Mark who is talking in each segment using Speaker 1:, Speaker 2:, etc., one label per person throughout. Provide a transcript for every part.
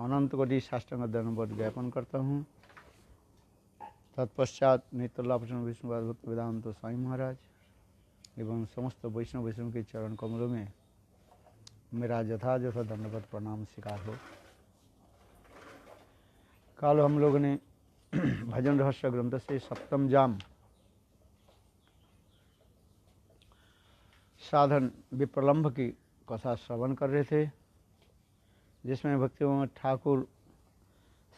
Speaker 1: अनंत कोटि साष्टांग दंडवत ज्ञापन करता हूँ। तत्पश्चात नित्योल्लाभूषण विष्णुपाद भक्त वेदांत स्वामी महाराज एवं समस्त वैष्णव के चरण कमलों में मेरा यथायथ दंडवत प्रणाम स्वीकार हो। कल हम लोगों ने भजन रहस्य ग्रंथ से सप्तम जाम साधन विप्रलंभ की कथा श्रवण कर रहे थे, जिसमें भक्तियों ठाकुर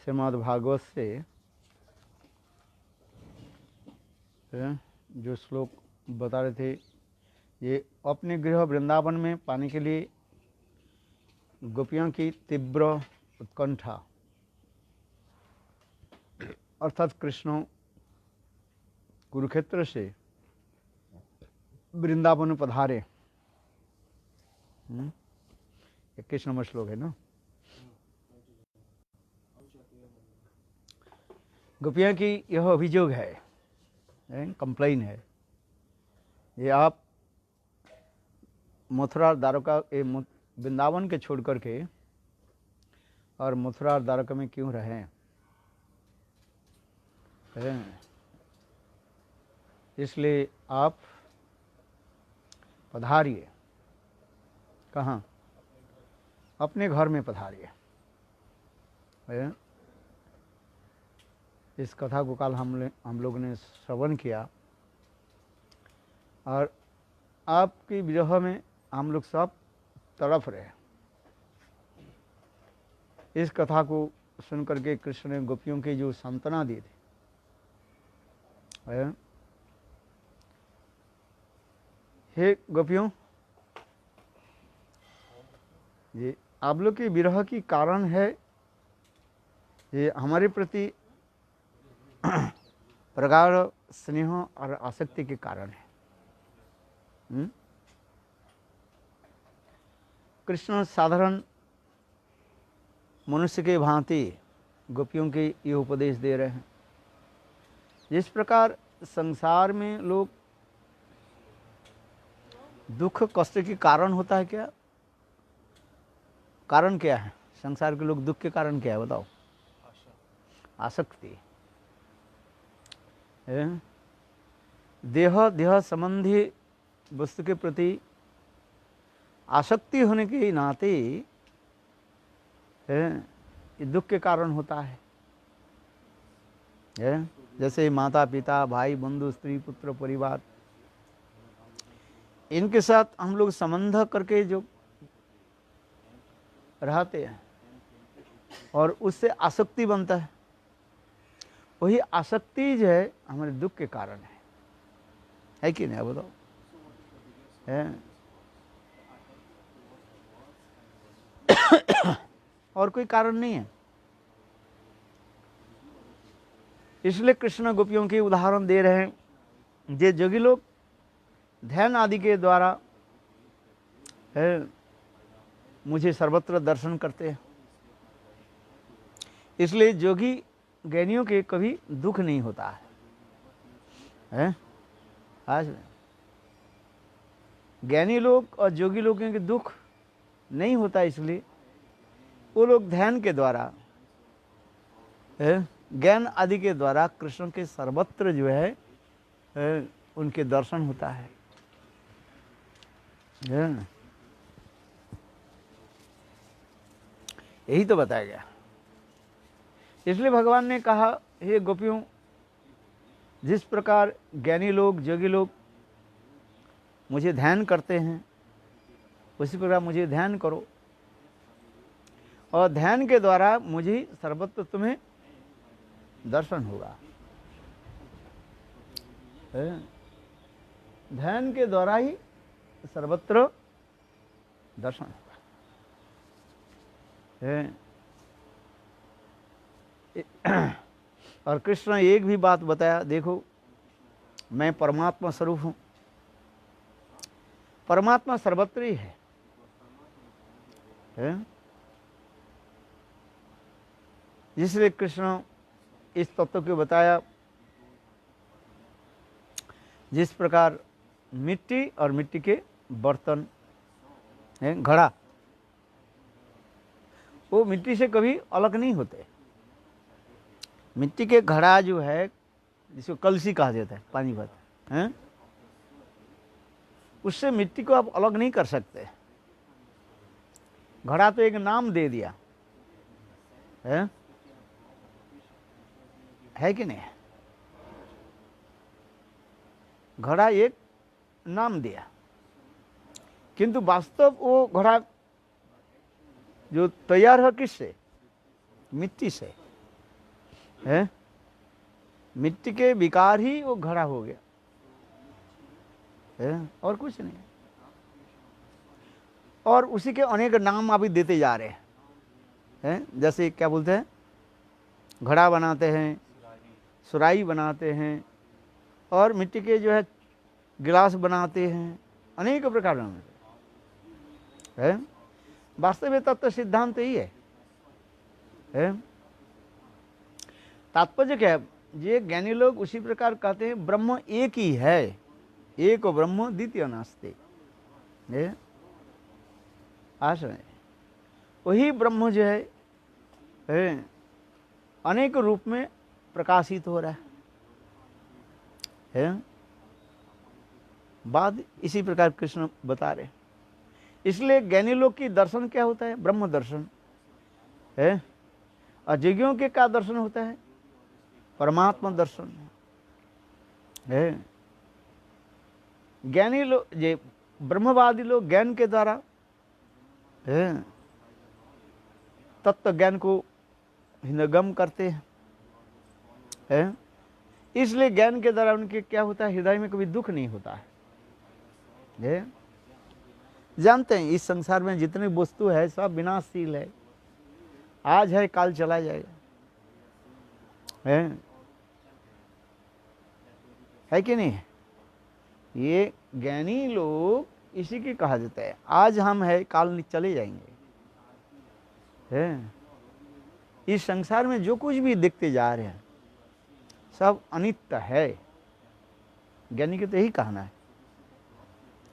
Speaker 1: श्रीमद् भागवत से जो श्लोक बता रहे थे, ये अपने गृह वृंदावन में पाने के लिए गोपियों की तीव्र उत्कंठा, अर्थात कृष्ण कुरुक्षेत्र से वृंदावन में पधारे। 21 नंबर श्लोक है ना। गोपियों की यह अभियोग है, कंप्लेन है, ये आप मथुरा द्वारका वृंदावन के छोड़ करके और मथुरा द्वारका में क्यों रहें? इसलिए आप पधारिए। कहाँ? अपने घर में पधारिए। इस कथा को कल हम लोग ने श्रवण किया और आपकी विरह में हम लोग सब तड़प रहे। इस कथा को सुन करके कृष्ण ने गोपियों की जो सांत्वना दी थी, हे गोपियों, ये आप लोग की विरह की कारण है, ये हमारे प्रति प्रगाढ़ स्नेह और आसक्ति के कारण है। कृष्ण साधारण मनुष्य के भांति गोपियों के ये उपदेश दे रहे हैं। जिस प्रकार संसार में लोग दुख कष्ट के कारण होता है, क्या कारण क्या है? संसार के लोग दुख के कारण क्या है बताओ? आसक्ति। देह संबंधी वस्तु के प्रति आसक्ति होने के नाते ये दुख के कारण होता है। जैसे माता पिता भाई बंधु स्त्री पुत्र परिवार, इनके साथ हम लोग संबंध करके जो रहते हैं और उससे आसक्ति बनता है, वही आसक्ति जो है हमारे दुख के कारण है कि नहीं? बताओ। और कोई कारण नहीं है। इसलिए कृष्ण गोपियों के उदाहरण दे रहे हैं। जे जोगी लोग ध्यान आदि के द्वारा मुझे सर्वत्र दर्शन करते हैं, इसलिए जोगी ज्ञानियों के कभी दुख नहीं होता है। आज ज्ञानी लोग और जोगी लोगों के दुख नहीं होता, इसलिए वो लोग ध्यान के द्वारा ज्ञान आदि के द्वारा कृष्ण के सर्वत्र जो है उनके दर्शन होता है। यही तो बताया गया। इसलिए भगवान ने कहा, हे गोपियों, जिस प्रकार ज्ञानी लोग जोगी लोग मुझे ध्यान करते हैं, उसी प्रकार मुझे ध्यान करो और ध्यान के द्वारा मुझे सर्वत्र तुम्हें दर्शन होगा। ध्यान के द्वारा ही सर्वत्र दर्शन होगा। और कृष्ण ने एक भी बात बताया, देखो मैं परमात्मा स्वरूप हूँ। परमात्मा सर्वत्र ही है। इसलिए कृष्ण इस तत्व को बताया, जिस प्रकार मिट्टी और मिट्टी के बर्तन, घड़ा, वो मिट्टी से कभी अलग नहीं होते। मिट्टी के घड़ा जो है, जिसको कलसी कहा जाता है, पानी भरता है, उससे मिट्टी को आप अलग नहीं कर सकते। घड़ा तो एक नाम दे दिया है कि नहीं? घड़ा एक नाम दिया, किंतु वास्तव वो घड़ा जो तैयार है किससे? मिट्टी से है। मिट्टी के विकार ही वो घड़ा हो गया है, और कुछ नहीं। और उसी के अनेक नाम अभी देते जा रहे हैं। जैसे क्या बोलते हैं, घड़ा बनाते हैं, सुराही बनाते हैं, और मिट्टी के जो है गिलास बनाते हैं, अनेक प्रकार बनाते हैं। वास्तव में तत्व सिद्धांत ही है। तात्पर्य क्या है? ये ज्ञानी लोग उसी प्रकार कहते हैं ब्रह्म एक ही है, एक ब्रह्म द्वितीय नास्ति। वही ब्रह्म जो है अनेक रूप में प्रकाशित हो रहा है। बात इसी प्रकार कृष्ण बता रहे। इसलिए ज्ञानी लोग की दर्शन क्या होता है? ब्रह्म दर्शन है। अजोगियों के क्या दर्शन होता है? परमात्मा दर्शन है। ज्ञानी लोग, ये ब्रह्मवादी लोग ज्ञान के द्वारा तत्व ज्ञान को हृदयगम करते हैं। इसलिए ज्ञान के द्वारा उनके क्या होता है? हृदय में कभी दुख नहीं होता है। जानते हैं इस संसार में जितनी वस्तु है सब विनाशशील है, आज है काल चला जाएगा, है कि नहीं? ये ज्ञानी लोग इसी की कहा जाता है, आज हम है काल चले जाएंगे। इस संसार में जो कुछ भी देखते जा रहे हैं सब अनित्य है। ज्ञानी के तो यही कहना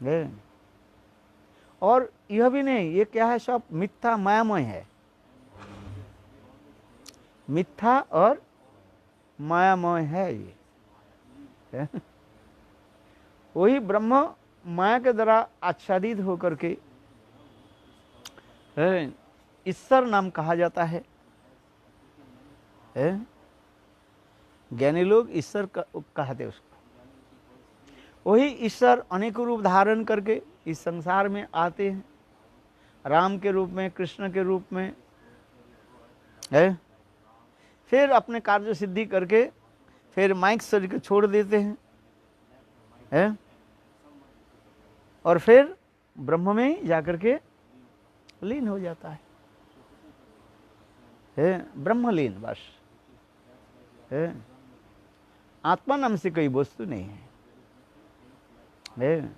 Speaker 1: है। और यह भी नहीं, ये क्या है? सब मिथ्या मायामय है। मिथ्या और मायामय है ये। वही ब्रह्म माया के द्वारा आच्छादित होकर के ईश्वर नाम कहा जाता है। ज्ञानी लोग ईश्वर कहते उसको। वही ईश्वर अनेक रूप धारण करके इस संसार में आते हैं, राम के रूप में, कृष्ण के रूप में फिर अपने कार्य सिद्धि करके फिर माइक शरीर को छोड़ देते हैं और फिर ब्रह्म में जाकर के लीन हो जाता है। ब्रह्मलीन बस आत्मा नाम से कोई वस्तु नहीं है।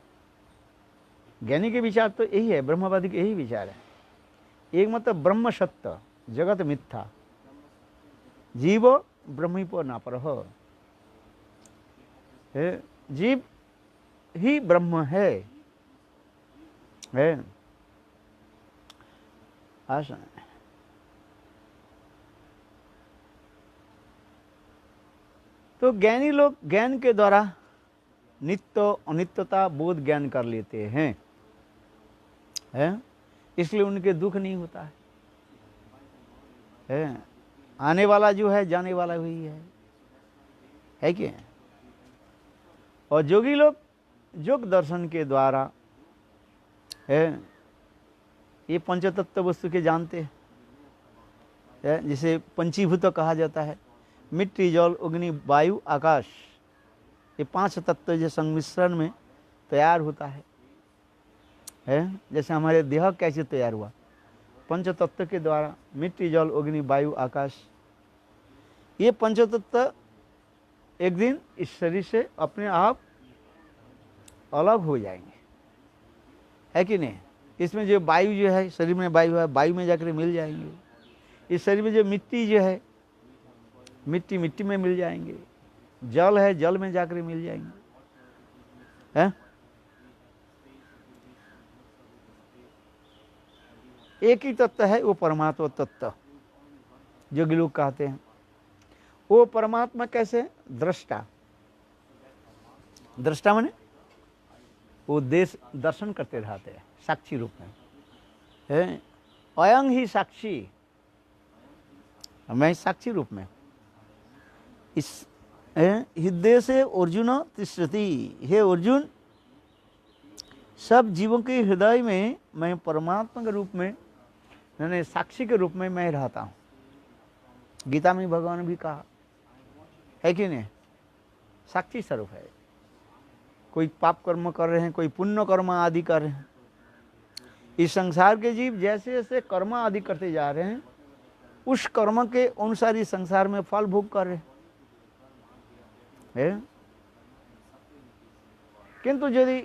Speaker 1: ज्ञानी के विचार तो यही है, ब्रह्मवादी के यही विचार है। एक मतलब ब्रह्म सत्य, जगत मिथ्या, जीव ब्रह्मीपो नापरः। जीव ही ब्रह्म है। आसन तो ज्ञानी लोग ज्ञान के द्वारा नित्य अनित्यता बोध ज्ञान कर लेते हैं, इसलिए उनके दुख नहीं होता है। आने वाला जो है जाने वाला वही है कि? और जोगी लोग योग दर्शन के द्वारा ये पंचतत्व वस्तु के जानते हैं, जिसे पंचीभूत कहा जाता है। मिट्टी, जल, अग्नि, वायु, आकाश, ये 5 तत्व जो संमिश्रण में तैयार होता है। जैसे हमारे देह कैसे तैयार हुआ? पंच तत्व के द्वारा। मिट्टी, जल, अग्नि, वायु, आकाश, ये पंचतत्व एक दिन इस शरीर से अपने आप अलग हो जाएंगे, है कि नहीं? इसमें जो वायु जो है, शरीर में वायु है, वायु में जाकर मिल जाएंगे। इस शरीर में जो मिट्टी जो है, मिट्टी मिट्टी में मिल जाएंगे। जल है, जल में जाकर मिल जाएंगे। एक ही तत्व है, वो परमात्मा तत्व जो कि लोग कहते हैं। वो परमात्मा कैसे? दृष्टा। दृष्टा माने वो देश दर्शन करते रहते हैं साक्षी रूप में, है अयं ही साक्षी, मैं साक्षी रूप में। इस हृदय से अर्जुन तिष्ठति, हे अर्जुन सब जीवों के हृदय में मैं परमात्मा के रूप में, यानी साक्षी के रूप में मैं रहता हूँ। गीता में भगवान ने भी कहा है कि नहीं, साक्षी स्वरूप है। कोई पाप कर्म कर रहे हैं, कोई पुण्य कर्म आदि कर रहे हैं। इस संसार के जीव जैसे जैसे कर्म आदि करते जा रहे हैं, उस कर्म के अनुसार इस संसार में फल भोग कर रहे हैं। किंतु यदि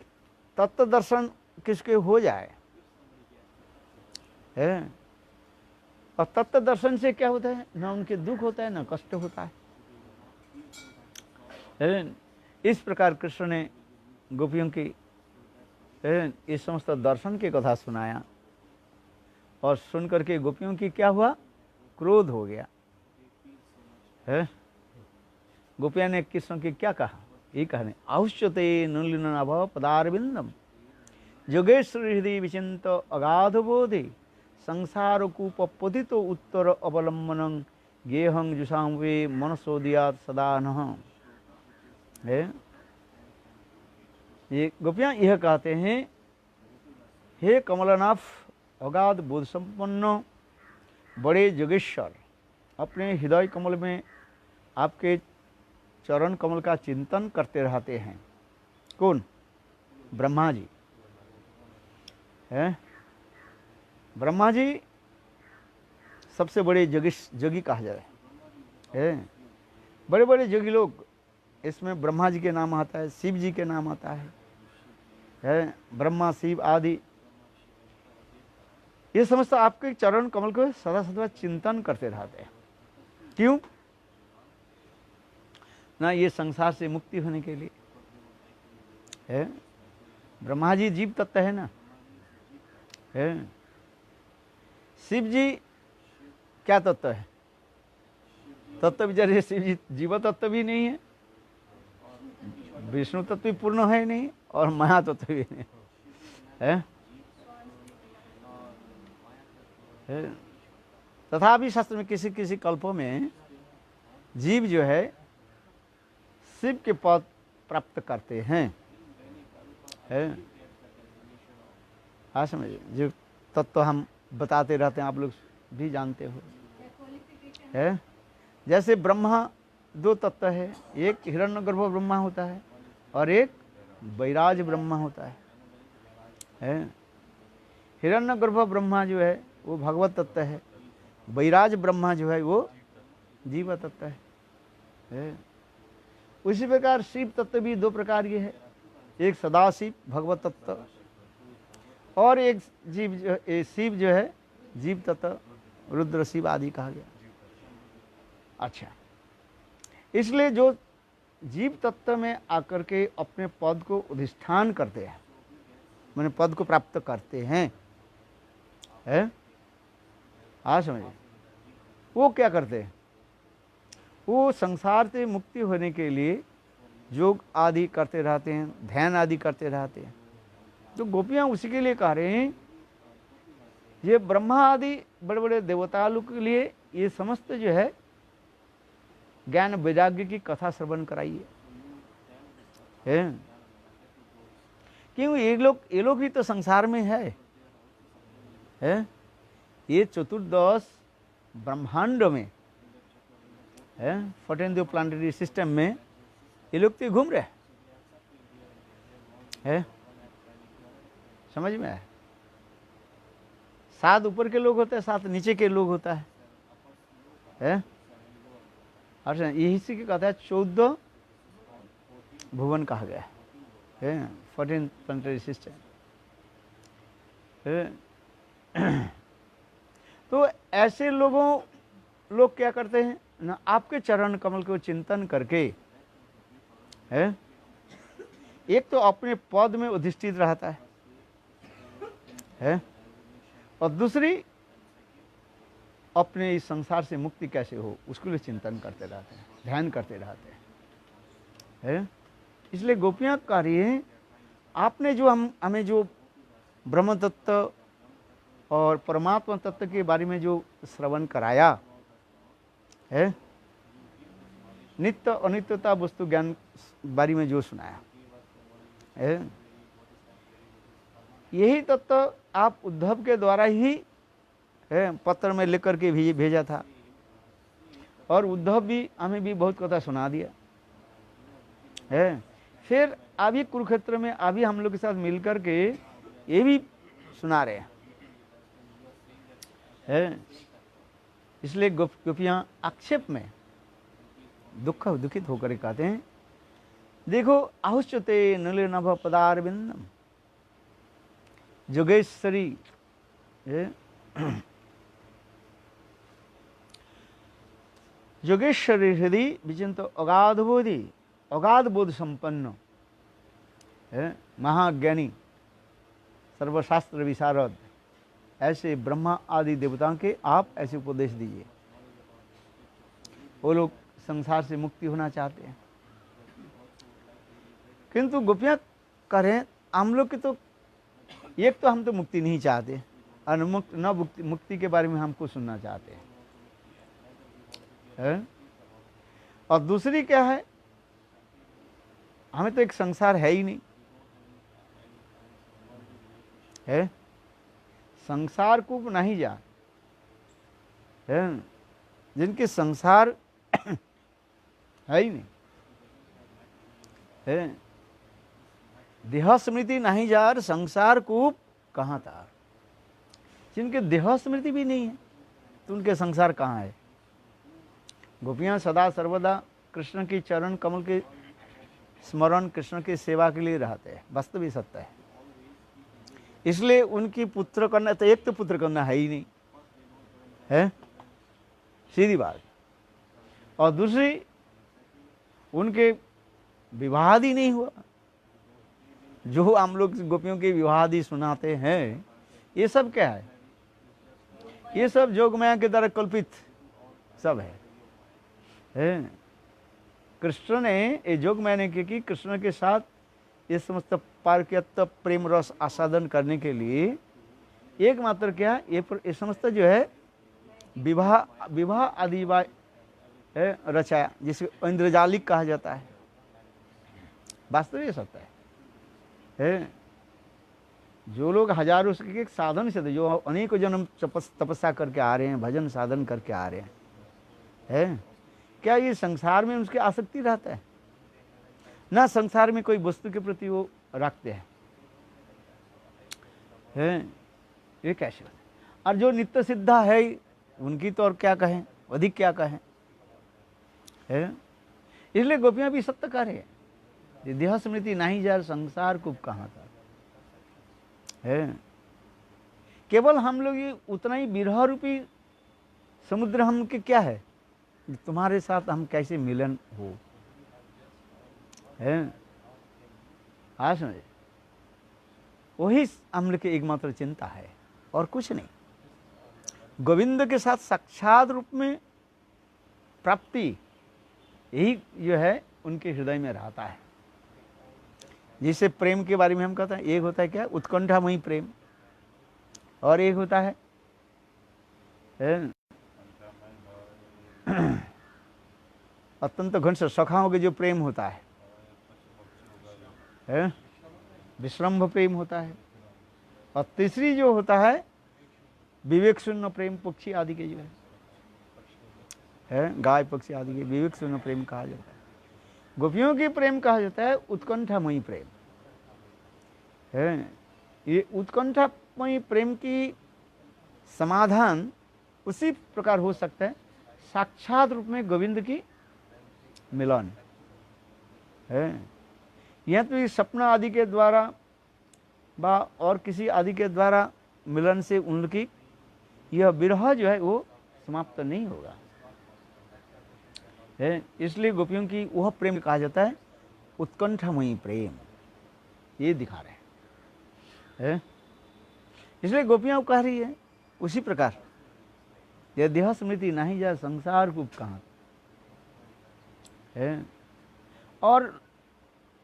Speaker 1: तत्व दर्शन किसके हो जाए है, और तत्व दर्शन से क्या होता है, ना उनके दुख होता है ना कष्ट होता है। इस प्रकार कृष्ण ने गोपियों की इस समस्त दर्शन की कथा सुनाया, और सुन करके गोपियों की क्या हुआ, क्रोध हो गया है। गोपिया ने कृष्ण की क्या कहा, ये कहने आहुष्यते नुलिनाभ पदारविंदम योगेश्वर हृदय विचिंत अगाध बोधि संसार कूपोदित उत्तर अवलंबन गेहं जुषाम वे मनसोदियात सदा नः। ये गोपियाँ यह कहते हैं, हे कमलनाथ अगाध बोध संपन्न बड़े योगेश्वर, अपने हृदय कमल में आपके चरण कमल का चिंतन करते रहते हैं। कौन? ब्रह्मा जी हैं। ब्रह्मा जी सबसे बड़े जोगी कहा जाए है। बड़े बड़े जोगी लोग, इसमें ब्रह्मा जी के नाम आता है, शिव जी के नाम आता है। ब्रह्मा शिव आदि ये समस्त आपके चरण कमल को सदा सदा चिंतन करते रहते हैं। क्यों? ना ये संसार से मुक्ति होने के लिए है। ब्रह्मा जी जीव तत्व है ना, है। शिव जी क्या तत्व है? तत्व विचार, शिव जी जीव तत्व भी नहीं है, विष्णु तत्व भी पूर्ण है नहीं, और माया तत्व भी नहीं है। तथापि शास्त्र में किसी किसी कल्पों में जीव जो है शिव के पद प्राप्त करते हैं। हाँ समझिए, जो तत्व हम बताते रहते हैं आप लोग भी जानते हो है। जैसे ब्रह्मा दो तत्व है, एक हिरण्यगर्भ ब्रह्मा होता है और एक वैराज ब्रह्मा होता है। हिरण्यगर्भ ब्रह्मा जो है वो भगवत तत्व है, वैराज ब्रह्मा जो है वो जीव तत्व है। उसी प्रकार शिव तत्व भी दो प्रकार के है, एक सदाशिव भगवत तत्व और एक शिव जो है जीव तत्व, रुद्र शिव आदि कहा गया। अच्छा, इसलिए जो जीव तत्व में आकर के अपने पद को अधिष्ठान करते हैं, मैंने पद को प्राप्त करते हैं, है? हाँ समझिए, वो क्या करते हैं? वो संसार से मुक्ति होने के लिए योग आदि करते रहते हैं, ध्यान आदि करते रहते हैं। तो गोपियाँ उसी के लिए कह रहे हैं, ये ब्रह्मा आदि बड़े बड़े देवता लोग के लिए ये समस्त जो है ज्ञान वैराग्य की कथा श्रवण कराइए, है? क्यों? ये लोग ही तो संसार में है। ये चतुर्दश ब्रह्मांड में है, 14 प्लानिटरी सिस्टम में ये लोग तो घूम रहे हैं। समझ में आया? 7 ऊपर के लोग होते हैं, 7 नीचे के लोग होता है। अच्छा, यही से क्या कहता है 14 भुवन कहा गया है, 14 प्लानिटरी सिस्टम। तो ऐसे लोग क्या करते हैं ना, आपके चरण कमल को चिंतन करके है, एक तो अपने पद में अधिष्ठित रहता है, और दूसरी अपने इस संसार से मुक्ति कैसे हो उसके लिए चिंतन करते रहते हैं, ध्यान करते रहते हैं। इसलिए गोपियाँ कह रही हैं आपने जो हमें जो ब्रह्म तत्व और परमात्मा तत्व के बारे में जो श्रवण कराया है, नित्य अनित्यता वस्तु ज्ञान बारे में जो सुनाया है, यही तत्व आप उद्धव के द्वारा ही पत्र में लेकर के भी भेजा था और उद्धव भी हमें भी बहुत कथा सुना दिया है। फिर अभी कुरुक्षेत्र में अभी हम लोग के साथ मिलकर के ये भी सुना रहे हैं। इसलिए गोपियां आक्षेप में दुखित होकर कहते हैं, देखो आहुष्यते नीले नभ पदारविंदम जोगेश्वरी जोगेश्वरी हृदय विचिंत अगाध बोधि अगाध बोध संपन्न महाज्ञानी सर्वशास्त्र विशारद ऐसे ब्रह्मा आदि देवताओं के आप ऐसे उपदेश दीजिए। वो लोग संसार से मुक्ति होना चाहते हैं, किंतु गोपियां करें हम लोग की तो एक तो हम तो मुक्ति नहीं चाहते, अनमुक्त न मुक्ति के बारे में हमको सुनना चाहते हैं और दूसरी क्या है, हमें तो एक संसार है ही नहीं है, संसार को नहीं जा है, जिनके संसार है ही नहीं है, देह स्मृति नहीं जा संसार को कहाँ था, जिनके देह स्मृति भी नहीं है तो उनके संसार कहाँ है। गोपियाँ सदा सर्वदा कृष्ण की चरण कमल के स्मरण कृष्ण की सेवा के लिए रहते हैं, वास्तविक सत्य है। इसलिए उनकी पुत्र करना तो एक तो पुत्र करना है ही नहीं है, सीधी बात। और दूसरी उनके विवाह ही नहीं हुआ, जो हम लोग गोपियों के विवाह आदि सुनाते हैं ये सब क्या है, ये सब जोगमाया के द्वारा कल्पित सब है। कृष्ण ने ये जोगमाया ने की कृष्ण के साथ ये समस्त पारक्यत्व प्रेम रस आस्वादन करने के लिए एकमात्र क्या ये समस्त जो है विवाह आदि रचाया, जिसे इंद्रजालिक कहा जाता है। वास्तविक सत्य है। जो लोग हजारों के साधन से जो अनेकों जन्म तपस्या करके आ रहे हैं, भजन साधन करके आ रहे हैं, क्या ये संसार में उसकी आसक्ति रहता है ना, संसार में कोई वस्तु के प्रति वो रखते हैं ये कैसे बात। और जो नित्य सिद्धा है उनकी तो और क्या कहें, अधिक क्या कहें है। इसलिए गोपियां भी सत्य कह रहे हैं, देह स्मृति नहीं जा संसार को कहाँ था है। केवल हम लोग ये उतना ही विरह रूपी समुद्र हम के क्या है, तुम्हारे साथ हम कैसे मिलन हो है, हाँ समझे, वही हम लोग की एकमात्र चिंता है और कुछ नहीं। गोविंद के साथ साक्षात रूप में प्राप्ति यही जो है उनके हृदय में रहता है। जिसे प्रेम के बारे में हम कहते हैं, एक होता है क्या उत्कंठामयी प्रेम और एक होता है अत्यंत घनिष्ठ सखाओं के जो प्रेम होता है विश्रम्भ प्रेम होता है। और तीसरी जो होता है विवेक शून्य प्रेम, पक्षी आदि के जो है गाय पक्षी आदि के विवेक शून्य प्रेम कहा जाता है। गोपियों की प्रेम कहा जाता है उत्कंठामयी प्रेम है। ये उत्कंठामयी प्रेम की समाधान उसी प्रकार हो सकता है साक्षात रूप में गोविंद की मिलन है। यह तो इस सपना आदि के द्वारा व और किसी आदि के द्वारा मिलन से उनकी यह विरह जो है वो समाप्त नहीं होगा है। इसलिए गोपियों की वह प्रेम कहा जाता है उत्कंठामयी प्रेम, ये दिखा रहे हैं। इसलिए गोपियां कह रही है उसी प्रकार यह देह स्मृति नहीं जाए संसार कूप कहाँ है। और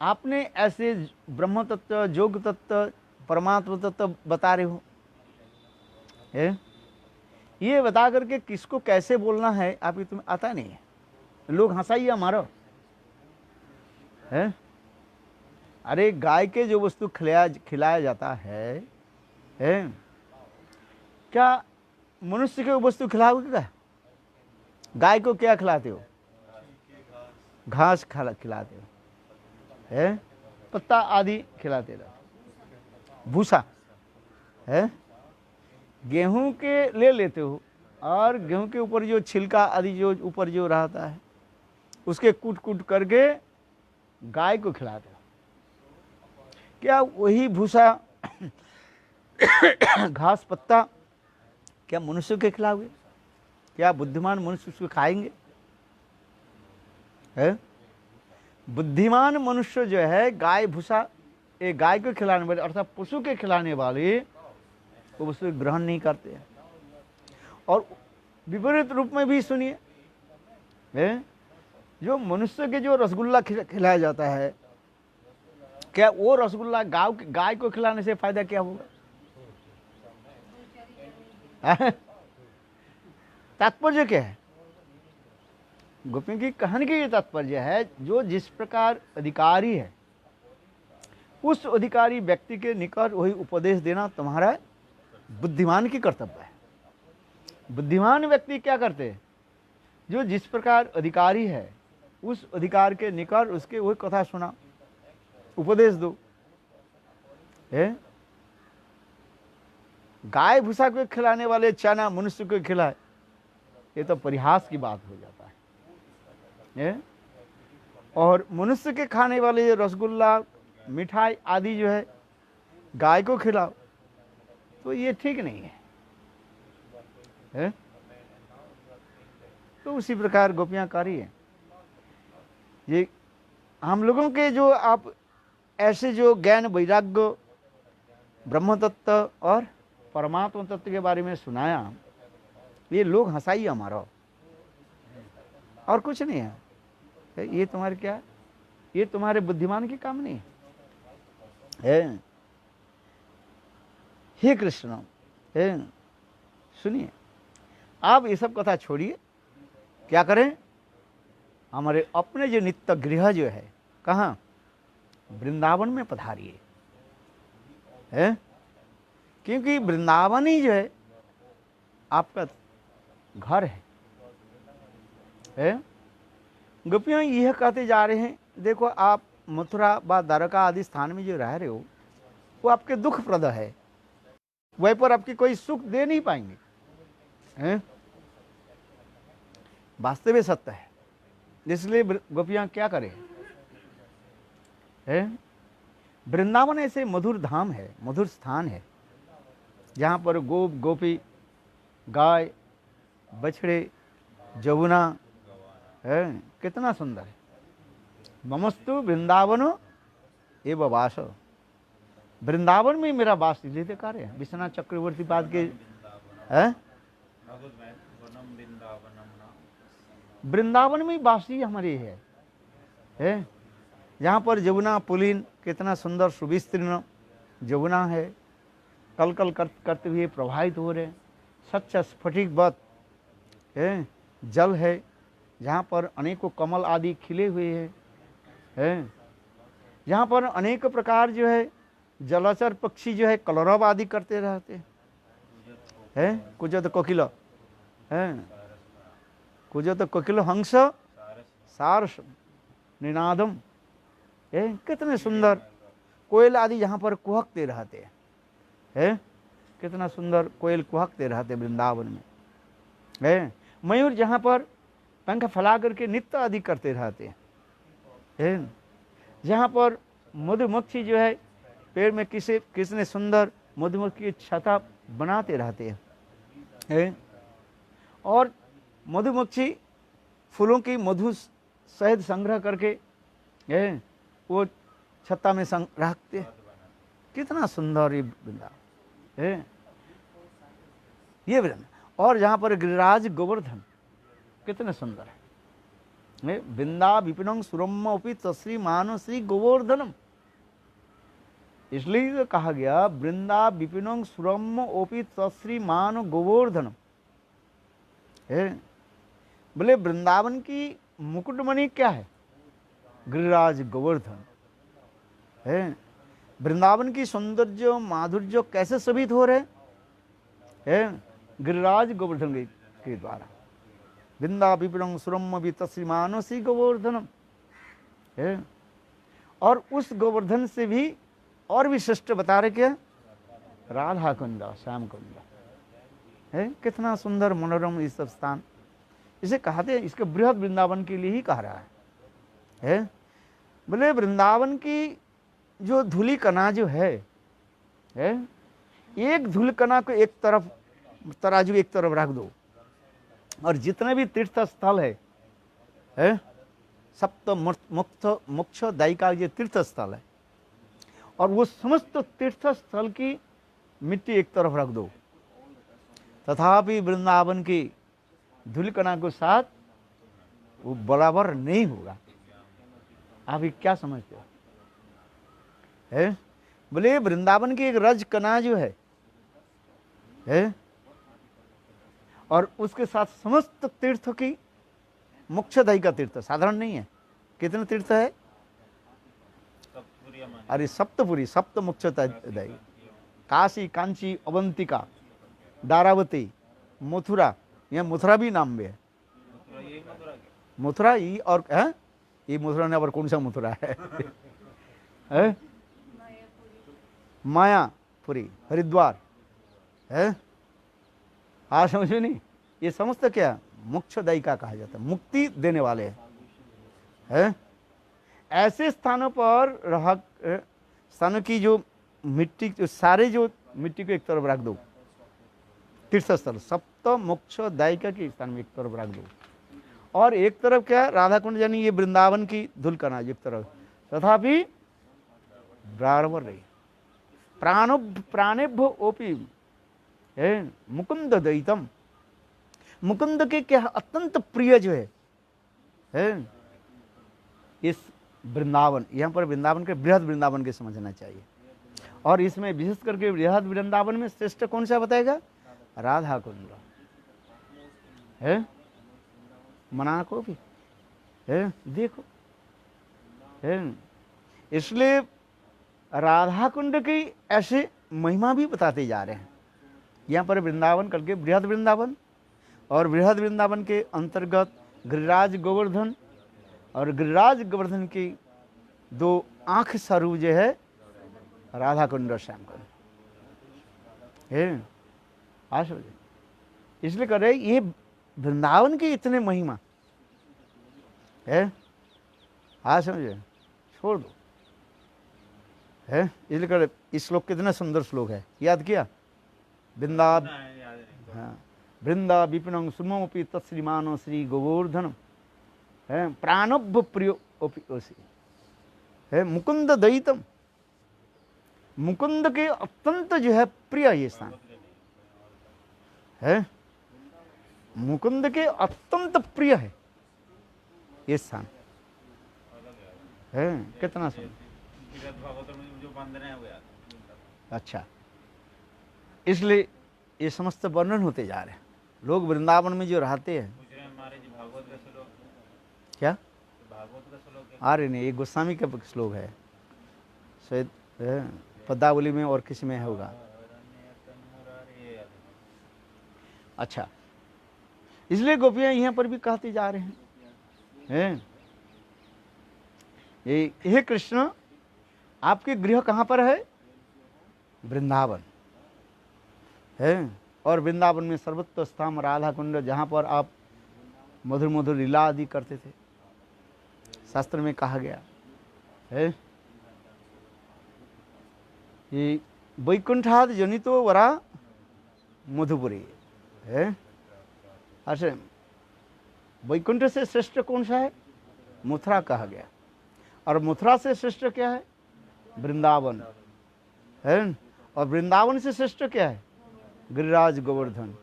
Speaker 1: आपने ऐसे ब्रह्म तत्व, योग तत्व, परमात्मा तत्व बता रहे हो है, ये बता करके किसको कैसे बोलना है आपको तुम्हें आता नहीं है। लोग हंसाइए मारो है। अरे गाय के जो वस्तु खिलाया जाता है क्या मनुष्य को वस्तु खिलाओगे क्या? गाय को क्या खिलाते हो? घास खिलाते हो है, पत्ता आदि खिलाते रहो, भूसा है, गेहूं के ले लेते हो और गेहूं के ऊपर जो छिलका आदि जो ऊपर जो रहता है उसके कूट कूट करके गाय को खिलाते हो। क्या वही भूसा घास पत्ता क्या मनुष्य के खिलाओगे? क्या बुद्धिमान मनुष्य उसको खाएंगे? है बुद्धिमान मनुष्य जो है गाय भूसा, एक गाय को खिलाने वाले अर्थात पशु के खिलाने वाले वो वस्तु ग्रहण नहीं करते हैं। और विपरीत रूप में भी सुनिए, जो मनुष्य के जो रसगुल्ला खिलाया जाता है, क्या वो रसगुल्ला गाय को खिलाने से फायदा क्या होगा? तात्पर्य क्या है? गोपियों की कहानी की ये तात्पर्य है, जो जिस प्रकार अधिकारी है उस अधिकारी व्यक्ति के निकट वही उपदेश देना तुम्हारा बुद्धिमान की कर्तव्य है। बुद्धिमान व्यक्ति क्या करते हैं? जो जिस प्रकार अधिकारी है उस अधिकार के निकट उसके वही कथा सुना, उपदेश दो। गाय भूसा को खिलाने वाले चना मनुष्य को खिलाए, ये तो परिहास की बात हो जाता है। और मनुष्य के खाने वाले जो रसगुल्ला मिठाई आदि जो है गाय को खिलाओ, तो ये ठीक नहीं है। तो उसी प्रकार गोपियां कार्य है। ये हम लोगों के जो आप ऐसे जो ज्ञान वैराग्य ब्रह्म तत्व और परमात्मा तत्व के बारे में सुनाया, ये लोग हंसाइए हमारा, और कुछ नहीं है। ये तुम्हारे क्या, ये तुम्हारे बुद्धिमान की काम नहीं है। हे कृष्ण, सुनिए, आप ये सब कथा छोड़िए, क्या करें? हमारे अपने जो नित्य गृह जो है, कहाँ? वृंदावन में पधारिए है, क्योंकि वृंदावन ही जो है आपका घर है। गोपियां यह कहते जा रहे हैं, देखो आप मथुरा व द्वारका आदि स्थान में जो रह रहे हो वो आपके दुखप्रद है, वहीं पर आपकी कोई सुख दे नहीं पाएंगे। वास्तव में सत्य है। इसलिए गोपियां क्या करें? वृंदावन ऐसे मधुर धाम है, मधुर स्थान है, जहाँ पर गोप गोपी गाय बछड़े जमुना है, कितना सुंदर है। ममस्तु वृंदावनो एव वास, वृंदावन में मेरा वास इसलिए कार्य है। विश्वनाथ चक्रवर्ती पाद के वृंदावन में वासी हमारे है, जहाँ पर जमुना पुलिन कितना सुंदर सुविस्तीर्ण जमुना है, कल कल करते हुए प्रवाहित हो रहे, सच्चा स्फटिकवत जल है, जहाँ पर अनेकों कमल आदि खिले हुए हैं, जहाँ पर अनेक प्रकार जो है जलचर पक्षी जो है कलरव आदि करते रहते हैं। कुजत कोकिल कुजत कोकिल हंस सारस निनादम, कितने सुंदर कोयल आदि यहाँ पर कुहकते रहते हैं। कितना सुंदर कोयल कुहकते रहते वृंदावन में है। मयूर जहाँ पर पंख फैला करके नृत्य आदि करते रहते हैं। जहाँ पर मधुमक्खी जो है पेड़ में किसने सुंदर मधुमक्खी की छता बनाते रहते हैं। और मधुमक्खी फूलों की मधु शहद संग्रह करके वो छत्ता में रखते, कितना सुंदर ये वृंदावन है। ये वृंदावन। और जहाँ पर गिरिराज गोवर्धन कितने सुंदर है, वृंदा विपिनं सुरम्योपि तस्री मानो श्री गोवर्धनम। इसलिए तो कहा गया वृंदा विपिनं सुरम्योपि तस्री मानो गोवर्धनम। बोले वृंदावन की मुकुटमणि क्या है? गिरिराज गोवर्धन है। वृंदावन की सौंदर्य माधुर्य कैसे साबित हो रहे हैं? गिरिराज गोवर्धन के द्वारा। वृंदा विपिनं सुरम्य तस्री मानसी गोवर्धनम है। और उस गोवर्धन से भी और भी श्रेष्ठ बता रहे क्या? राधा कुंड, श्याम कुंड है। कितना सुंदर मनोरम इस सब स्थान। इसे कहते हैं, इसके बृहद वृंदावन के लिए ही कह रहा है। बोले वृंदावन की जो धूलि कणा जो है, एक धूल कणा को एक तरफ तराजू एक तरफ रख दो, और जितने भी तीर्थ स्थल है, सप्त मोक्ष दायिका ये तीर्थ स्थल है, और वो समस्त तीर्थ स्थल की मिट्टी एक तरफ रख दो, तथापि वृंदावन की धूल कणा के साथ वो बराबर नहीं होगा। आप क्या समझते हो? बोले वृंदावन की एक रज कणा जो है, और उसके साथ समस्त तीर्थ की मोक्षदायी का तीर्थ, साधारण नहीं है। कितने तीर्थ है? अरे सप्तपुरी, सप्त मोक्षदायी। काशी, कांची, अवंतिका, दारावती, मथुरा, यहाँ मथुरा भी नाम में है। मथुरा ही, और है ये मथुरा ने, और कौन सा मथुरा है? मायापुरी, हरिद्वार है। हाँ समझो नहीं, ये समस्त क्या मोक्षदायी का कहा जाता है, मुक्ति देने वाले है। ऐसे स्थानों पर रह स्थानों की जो मिट्टी, जो सारे जो मिट्टी को एक तरफ रख दो, तीर्थ स्थल सप्त मोक्षदायिका के स्थान में एक तरफ रख दो, और एक तरफ क्या राधा कुंड, यानी ये वृंदावन की धूल कणा एक तरफ, तथापि बराबर रही। प्राणेभ्यो ओपी मुकुंद दयितम। मुकुंद के क्या अत्यंत प्रिय जो है इस वृंदावन, यहाँ पर वृंदावन के बृहद वृंदावन के समझना चाहिए। और इसमें विशेष करके बृहद वृंदावन में श्रेष्ठ कौन सा बताएगा? राधा कुंड है। मना को भी है, देखो है। इसलिए राधा कुंड की ऐसे महिमा भी बताते जा रहे हैं। यहाँ पर वृंदावन करके बृहद वृंदावन, और बृहद वृंदावन के अंतर्गत गिरिराज गोवर्धन, और गिरिराज गोवर्धन की दो आंख स्वरूप जो है राधा कुंड और श्याम कुंड है। इसलिए कर रहे ये वृंदावन की इतने महिमा है। समझे, छोड़ दो है। इसलिए कर इस श्लोक कितना सुंदर श्लोक है, याद किया? वृंदा, हाँ, वृंदा विपिनं सुमोपि तत्श्रीमानो श्री गोवर्धनम है। प्राणभ प्रियो है। मुकुंद दयितम, मुकुंद के अत्यंत जो है प्रिय ये स्थान है। मुकुंद के अत्यंत प्रिय है ये स्थान है। कितना सुंदर। अच्छा, इसलिए ये समस्त वर्णन होते जा रहे हैं। लोग वृंदावन में जो रहते हैं, क्या अरे नहीं, ये गोस्वामी का श्लोक है, शायद पद्मावली में और किसी में होगा। अच्छा, इसलिए गोपियां यहाँ पर भी कहते जा रहे हैं, हे कृष्ण, आपके गृह कहाँ पर है? वृंदावन है। और वृंदावन में सर्वत्र स्थान राधा कुंड, जहाँ पर आप मधुर मधुर लीला आदि करते थे, शास्त्र में कहा गया है। ये वैकुंठाद जनितो वरा मधुपुरी है। अच्छा, वैकुंठ से श्रेष्ठ कौन सा है? मथुरा कहा गया। और मथुरा से श्रेष्ठ क्या है? वृंदावन है। और वृंदावन से श्रेष्ठ क्या है? गिरिराज गोवर्धन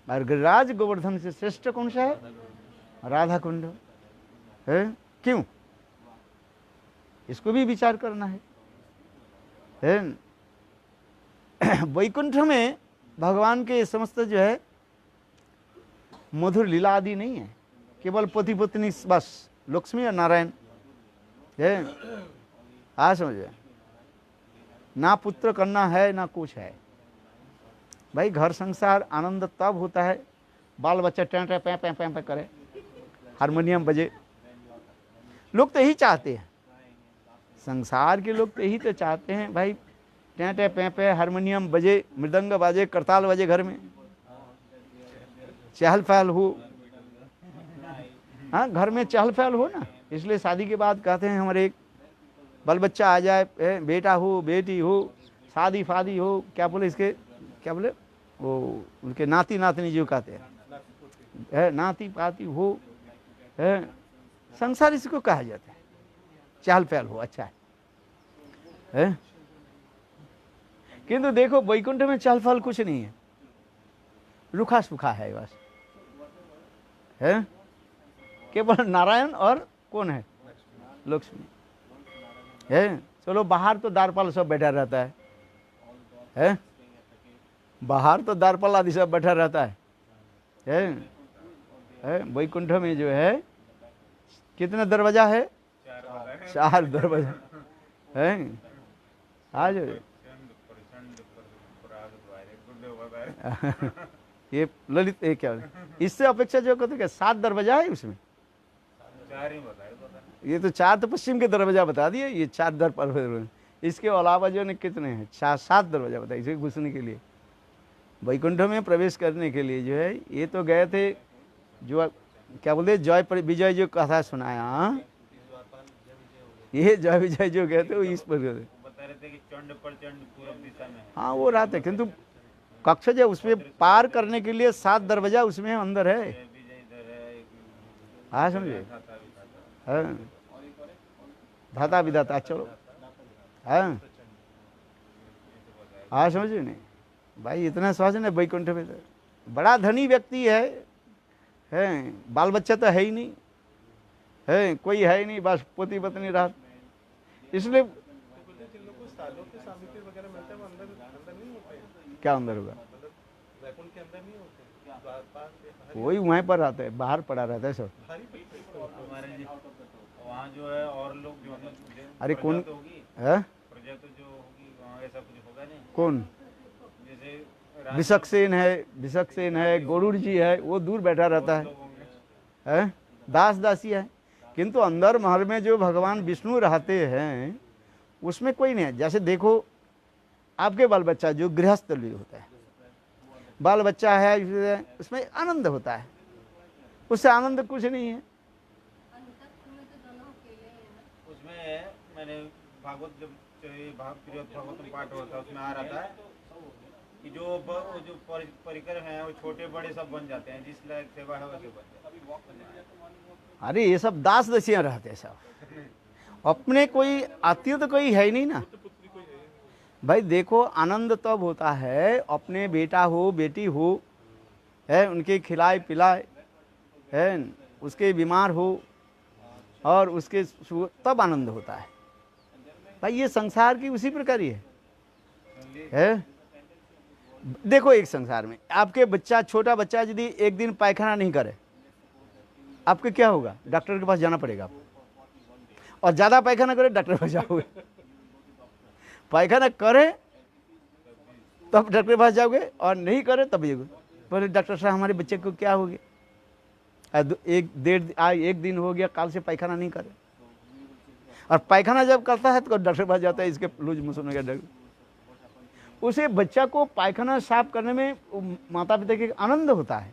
Speaker 1: और गिरिराज गोवर्धन से श्रेष्ठ कौन सा है? राधा कुंड है। क्यों? इसको भी विचार करना है। वैकुंठ में भगवान के समस्त जो है मधुर लीला आदि नहीं है, केवल पति पत्नी बस, लक्ष्मी और नारायण है। हाँ समझे, ना पुत्र करना है ना कुछ है। भाई घर संसार आनंद तब होता है बाल बच्चा टें टें पैं पैं पैं पैं करे, हारमोनियम बजे। लोग तो यही चाहते हैं, संसार के लोग तो यही तो चाहते हैं भाई, टें टें पैं पैं, हारमोनियम बजे, मृदंग बाजे, करताल बजे, घर में चहल पहल हो। हाँ, घर में चहल पहल हो ना। इसलिए शादी के बाद कहते हैं हमारे एक बाल बच्चा आ जाए, बेटा हो बेटी हो, शादी फादी हो, क्या बोले इसके, क्या बोले वो उनके नाती नातनी जो कहते हैं, नाती पाती हो, संसार इसको कहा जाता है, चहल पहल हो, अच्छा है। किंतु देखो वैकुंठ में चहल पहल कुछ नहीं है, रुखा सुखा है बस है। केवल नारायण और कौन है? लक्ष्मी है। चलो बाहर तो द्वारपाल सब बैठा रहता है? बाहर तो द्वारपाल आदि सब बैठा रहता है। वैकुंठ में जो है कितने दरवाजा है? 4 दरवाजा है। आज ये ललित क्या इससे अपेक्षा जो कहते क्या 7 दरवाजा है उसमें?
Speaker 2: 4 ही बताए।
Speaker 1: ये तो 4 तो पश्चिम के दरवाजा बता दिए, ये 4 दरवाजा। इसके अलावा जो ने कितने हैं? 7 दरवाजा बताए इसे घुसने के लिए, वैकुंठ में प्रवेश करने के लिए जो है। ये तो गए थे जो क्या बोलते जय विजय जो कथा सुनाया, ये जय विजय जो गए थे वो इस पर गए थे,
Speaker 2: बता रहे थे कि चंड प्रचंड पूरब दिशा में।
Speaker 1: हाँ वो रात है, किंतु कक्ष जो उसमें पार करने के लिए 7 दरवाजा उसमें अंदर है। हाँ समझे, हाँ धाता विधाता, चलो हाँ हाँ समझे नहीं भाई, इतना सहज नहीं। वैकुंठ में तो बड़ा धनी व्यक्ति है, बाल बच्चा तो है ही नहीं, है कोई है ही नहीं, बस पोती पत्नी रहा। इसलिए क्या अंदर होगा? वही वहीं पर रहता है, बाहर पड़ा रहता है सब।
Speaker 2: वहाँ जो है और लोग जो
Speaker 1: अरे कौन है?
Speaker 2: प्रजा तो जो होगी वहाँ ऐसा कुछ होगा नहीं।
Speaker 1: कौन?
Speaker 2: जैसे
Speaker 1: विशक्सेन है, गरुड़ जी है, वो दूर बैठा रहता है, दास दासी है। किंतु अंदर महल में जो भगवान विष्णु रहते हैं उसमें कोई नहीं है। जैसे देखो आपके बाल बच्चा जो गृहस्थ होता है, बाल बच्चा है उसमें आनंद होता है, उससे आनंद कुछ नहीं है।
Speaker 2: उसमें मैंने भागवत जब भागवत में पाठ होता है उसमें आ रहा था कि जो परिकर हैं वो छोटे बड़े सब बन जाते हैं, जिस लायक सेवा है वैसे बन जाते हैं।
Speaker 1: अरे ये सब दास दसियां रहते हैं सब, अपने कोई आत्मीय तो कोई है ही नहीं ना भाई। देखो आनंद तब होता है अपने बेटा हो बेटी हो, है उनके खिलाए पिलाए, है उसके बीमार हो और उसके तब आनंद होता है भाई। ये संसार की उसी प्रकार ही है। देखो एक संसार में आपके बच्चा, छोटा बच्चा यदि एक दिन पायखाना नहीं करे, आपके क्या होगा? डॉक्टर के पास जाना पड़ेगा आपको, और ज्यादा पायखाना करे डॉक्टर के पास जाओगे। पायखाना करे तब डॉक्टर के पास जाओगे, और नहीं करे तब जाओगे बोले डॉक्टर साहब हमारे बच्चे को क्या हो गया? एक दिन हो गया काल से पायखाना नहीं करे, और पायखाना जब करता है तो डॉक्टर के पास जाता है, इसके लूज मोशन हो गया डॉक्टर। उसे बच्चा को पायखाना साफ करने में माता पिता के आनंद होता है।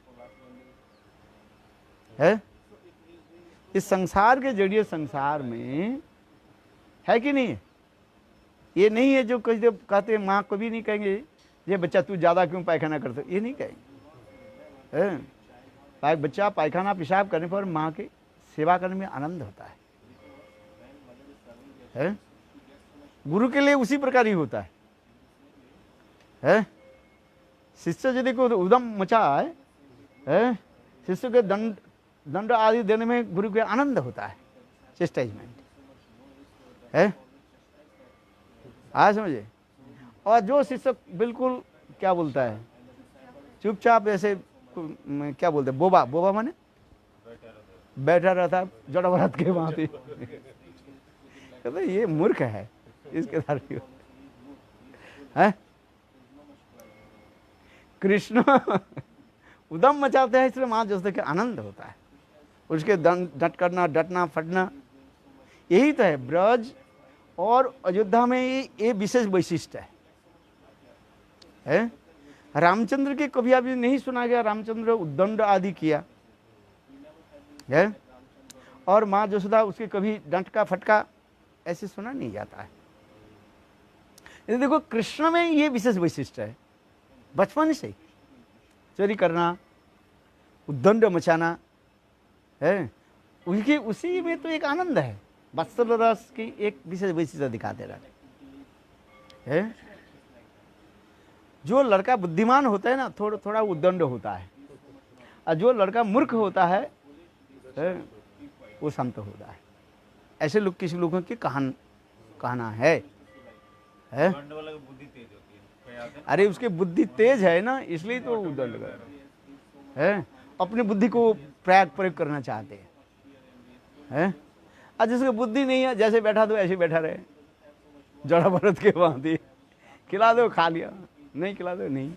Speaker 1: इस संसार के जरिए संसार में है कि नहीं? ये नहीं है जो कहते हैं, माँ को भी नहीं कहेंगे ये बच्चा तू ज्यादा क्यों पायखाना करते, ये नहीं कहेंगे। बच्चा पायखाना पेशाब करने पर माँ की सेवा करने में आनंद होता है। गुरु के लिए उसी प्रकार ही होता है। शिष्य यदि को उदम मचा है है, शिष्य के दंड दंड आदि देने में गुरु को आनंद होता है, चेस्टाइजमेंट है। आज समझे। और जो शिक्षक बिल्कुल क्या बोलता है, चुपचाप ऐसे क्या बोलते हैं, बोबा, बोबा माने बैठा रहता जड़ भरत के भांति, कहते ये मूर्ख है, इसके साथ है। कृष्ण उदम मचाते हैं, इसलिए मां जैसे के आनंद होता है, उसके डट करना, डटना, फटना, यही तो है। ब्रज और अयोध्या में ये विशेष वैशिष्ट है। रामचंद्र के कभी अभी नहीं सुना गया रामचंद्र उद्दंड आदि किया है, और माँ यशोदा उसके कभी डंट का फटका ऐसे सुना नहीं जाता है। ये देखो कृष्ण में ये विशेष वैशिष्ट है, बचपन से चोरी करना, उद्दंड मचाना है, उनकी उसी में तो एक आनंद है। वत्सल रस की एक विशेष वैशिष्ट दिखाते रहते है। जो लड़का बुद्धिमान होता है ना, थोड़ा उद्दंड होता है, और जो लड़का मूर्ख होता है वो शांत होता है। ऐसे लोग किसी लोगों की कहना है।
Speaker 2: बुद्धि तेज होती है।
Speaker 1: अरे उसकी बुद्धि तेज है ना, इसलिए तो उद्दंड है, अपनी बुद्धि को प्रयोग करना चाहते हैं। और जिसकी बुद्धि नहीं है, जैसे बैठा दो ऐसे बैठा रहे, जड़ा भरत के भांति, खिला दो खा लिया, नहीं खिला दो नहीं।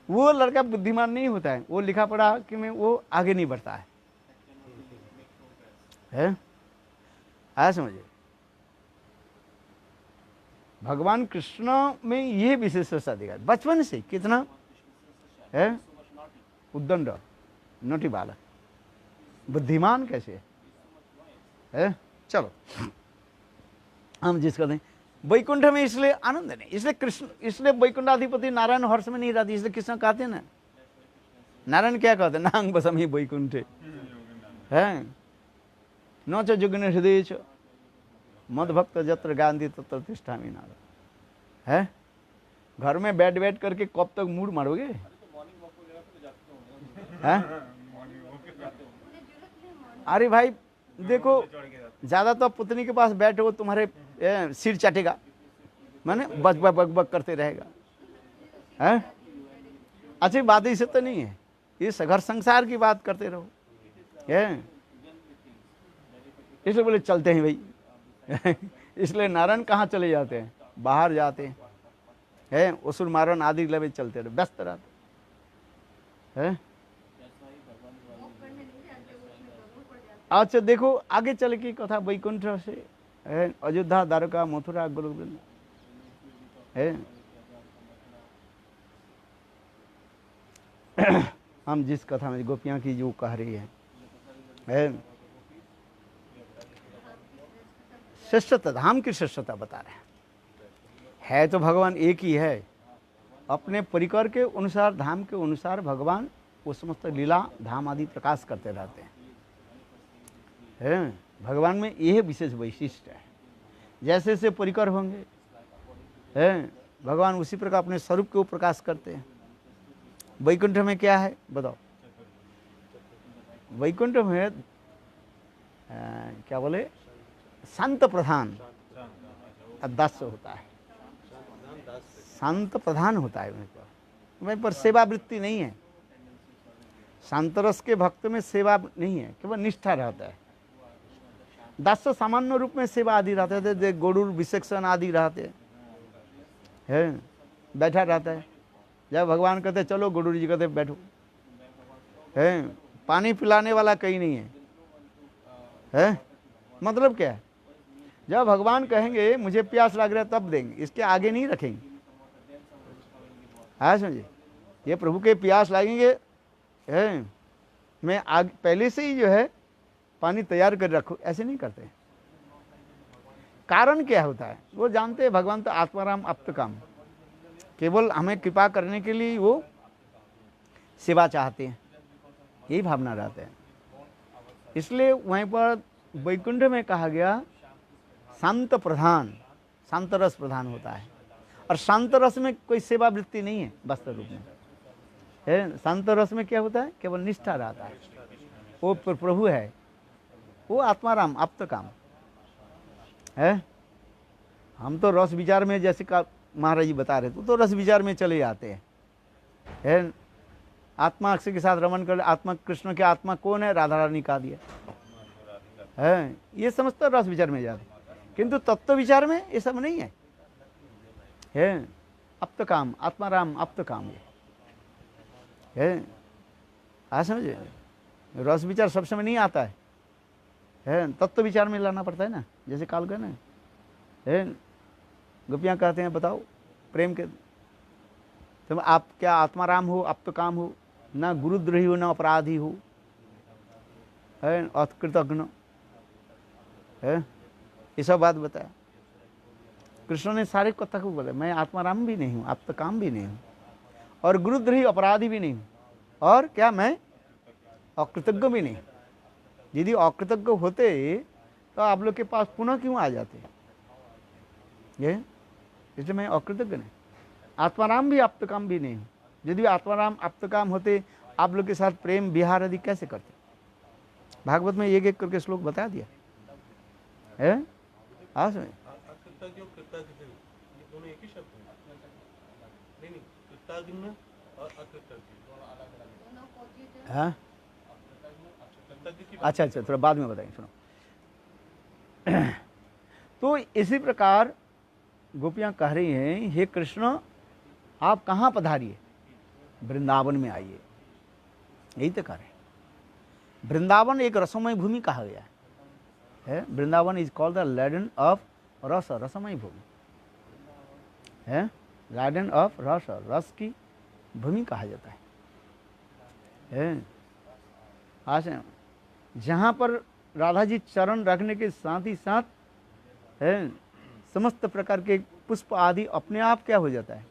Speaker 1: वो लड़का बुद्धिमान नहीं होता है, वो लिखा पढ़ा कि मैं वो आगे नहीं बढ़ता है। आया समझे। भगवान कृष्ण में ये विशेषता दिखा बचपन से, कितना है उद्दंड, नोटी बालक, बुद्धिमान कैसे है। चलो हम जिस कहते हैं वैकुंठ में, इसलिए आनंद नहीं, इसलिए कृष्ण, इसलिए वैकुंठाधिपति नारायण हर्ष में नहीं रहती, इसलिए कृष्ण कहते हैं ना, नारायण क्या कहते हैं, नांग बसमी वैकुंठे है, न च जुग्न हृदय च मद भक्त जत्र गांधी तत्र तिष्ठामि नारायण है। घर में बैठ करके कब तक मूड मारोगे है? अरे भाई देखो, ज्यादा तो पुतनी के पास बैठो, तुम्हारे सिर चाटेगा, माने बक बक बक बक करते रहेगा है। अच्छी बात इसे तो नहीं है, इस घर संसार की बात करते रहो है। इसलिए बोले चलते हैं भाई इसलिए नारायण कहाँ चले जाते हैं, बाहर जाते हैं है, असुर मारण आदि लवे चलते रहे, व्यस्त रहते है। अच्छा देखो आगे चल की कथा वैकुंठ से है, अयोध्या, द्वारका, मथुरा, गुरुवृंद है। हम जिस कथा में गोपियां की जो कह रही है श्रेष्ठता, धाम की श्रेष्ठता बता रहे है तो भगवान एक ही है, अपने परिकर के अनुसार, धाम के अनुसार भगवान वो समस्त लीला धाम आदि प्रकाश करते रहते हैं। भगवान में यह विशेष वैशिष्ट है, जैसे से परिकर होंगे हैं भगवान उसी प्रकार अपने स्वरूप को प्रकाश करते हैं। वैकुंठ में क्या है बताओ, वैकुंठ में क्या बोले, संत प्रधान दास्य होता है, संत प्रधान होता है वहीं पर सेवा वृत्ति नहीं है, शांतरस के भक्त में सेवा नहीं है, केवल निष्ठा रहता है। दास्य सामान्य रूप में सेवा आदि रहते थे, गरुड़ विसेक्षण आदि रहते हैं, बैठा रहता है। जब भगवान कहते चलो, गरुड़ जी कहते बैठो है। पानी पिलाने वाला कहीं नहीं है। मतलब क्या है, जब भगवान कहेंगे मुझे प्यास लग रहा है तब देंगे, इसके आगे नहीं रखेंगे। हाँ समझे, ये प्रभु के प्यास लगेंगे है, मैं आगे पहले से ही जो है पानी तैयार कर रखो, ऐसे नहीं करते। कारण क्या होता है, वो जानते हैं भगवान तो आत्माराम आप्तकाम, केवल हमें कृपा करने के लिए वो सेवा चाहते हैं, यही भावना रहते हैं। इसलिए वहीं पर वैकुंठ में कहा गया शांत प्रधान, शांत रस प्रधान होता है, और शांत रस में कोई सेवा वृत्ति नहीं है वास्तव रूप में है। शांत रस में क्या होता है, केवल निष्ठा रहता है, वो प्रभु है, वो आत्माराम आप्त काम है। हम तो रस विचार में, जैसे का महाराज जी बता रहे थे, तो रस विचार में चले जाते हैं, है। आत्मा अक्षय के साथ रमन कर, आत्मा कृष्ण के आत्मा कौन है, राधा रानी कहा दिया है, ये समझते रस विचार में जाते, किंतु तत्व विचार में ये सब नहीं है। अप्त काम, आत्माराम अप्त काम है। आ समझे, रस विचार सब समय नहीं आता है, तत्व विचार में लाना पड़ता है ना। जैसे काल का ना है, गोपियाँ कहते हैं बताओ प्रेम के, तुम आप क्या आत्माराम हो, अप्त काम हो, ना गुरुद्रोही हो, ना अपराधी हो, है, अकृतज्ञ है, ये सब बात बताया। कृष्ण ने सारे कथा को बोला, मैं आत्माराम भी नहीं हूँ, अप्त काम भी नहीं हूँ, और गुरुद्रोही अपराधी भी नहीं हूँ, और क्या मैं अकृतज्ञ भी नहीं। यदि अकृतज्ञ होते तो आप लोग के पास पुनः क्यों आ जाते, ये इसलिए मैं अकृतज्ञ नहीं। आत्माराम भी आप्त काम भी नहीं हूँ। यदि आत्माराम आप्त काम होते, आप लोग के साथ प्रेम विहार आदि कैसे करते। भागवत में एक एक करके श्लोक बता दिया है। हाँ समझ, हाँ अच्छा अच्छा, थोड़ा बाद में बताएंगे, सुनो। तो इसी प्रकार गोपियाँ कह रही हैं, हे कृष्ण आप कहाँ पधारिए, वृंदावन में आइए, यही तो कह रहे हैं। वृंदावन एक रसमय भूमि कहा गया है। Vrindavan is called the land of रस, रसमय भूमि है, लैंड ऑफ रस, रस की भूमि कहा जाता है। आज जहाँ पर राधा जी चरण रखने के साथ ही साथ है, समस्त प्रकार के पुष्प आदि अपने आप क्या हो जाता है,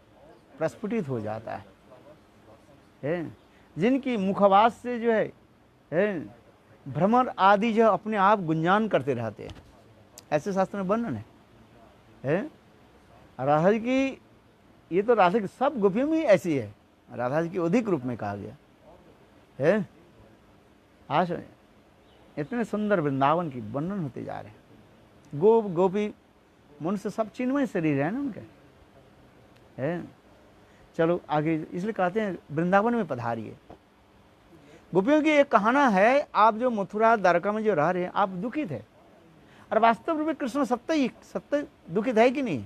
Speaker 1: प्रस्फुटित हो जाता है। जिनकी मुखवास से जो है भ्रमर आदि जो अपने आप गुंजान करते रहते हैं, ऐसे शास्त्र में वर्णन है। राधा जी की, ये तो राधा की सब गोपियों में ऐसी है, राधा जी की अधिक रूप में कहा गया है। आज इतने सुंदर वृंदावन की वर्णन होते जा रहे हैं। गोपी मनुष्य सब चिन्मय शरीर है ना उनके, है। चलो आगे, इसलिए कहते हैं वृंदावन में पधारिए। गोपियों की एक कहना है, आप जो मथुरा द्वारका में जो रह रहे हैं, आप दुखित है, और वास्तव रूप में कृष्ण सत्य दुखित है कि नहीं।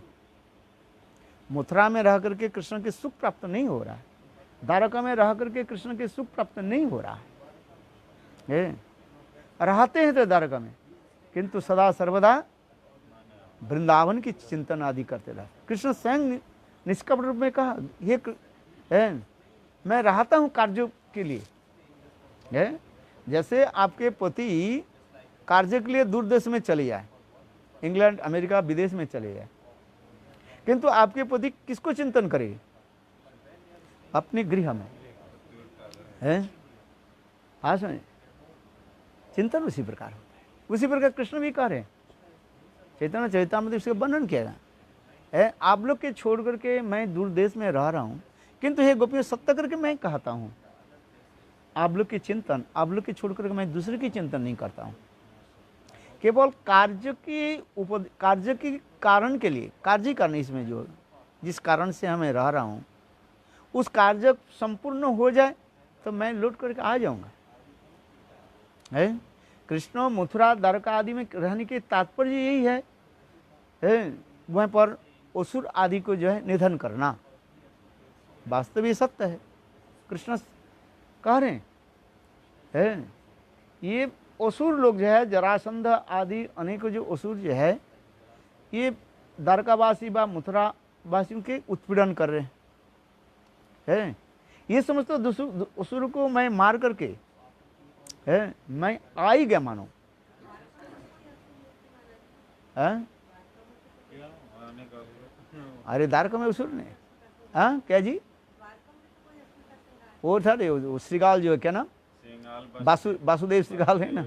Speaker 1: मथुरा में रह करके कृष्ण के सुख प्राप्त नहीं हो रहा है, द्वारका में रह करके कृष्ण के सुख प्राप्त नहीं हो रहा है। रहते हैं तो द्वारका में, किंतु सदा सर्वदा वृंदावन की चिंतन आदि करते रहे। कृष्ण स्वयं निष्कपट रूप में कहा, ये मैं रहता हूँ कार्यों के लिए, है। जैसे आपके पति कार्य के लिए दूर देश में चले जाए, इंग्लैंड अमेरिका विदेश में चले जाए, किंतु आपके पति किसको चिंतन करे, अपने गृह में, है। हाँ समझे, चिंतन उसी प्रकार होता है। उसी प्रकार कृष्ण भी कह रहे हैं, चैतन्य चरितामृत इसका वर्णन किया है। आप लोग के छोड़ करके मैं दूर देश में रह रहा हूँ, किंतु हे गोपियों सत्य करके मैं कहता हूँ, आप लोग की चिंतन, आप लोग के छोड़ करके मैं दूसरे की चिंतन नहीं करता हूँ। केवल कार्य की कारण के लिए, कार्य करने, इसमें जो जिस कारण से हमें रह रहा हूँ, उस कार्य संपूर्ण हो जाए तो मैं लौट करके आ जाऊँगा, है। कृष्ण मथुरा द्वारका आदि में रहने के तात्पर्य यही है, वहाँ पर असुर आदि को जो है निधन करना, वास्तव ये सत्य है। कृष्ण कह रहे हैं, ये असुर लोग जो है, जरासंध आदि अनेकों जो असुर जो है, ये द्वारकावासी व मथुरा वासियों के उत्पीड़न कर रहे हैं। ये समझते असुर को मैं मार करके है, मैं आ ही गया मानो, है? अरे द्वारका में असुर ने, हाँ क्या जी, वो था वो श्रीगाल जो है, क्या नाम, वासुदेव श्रीगाल है ना,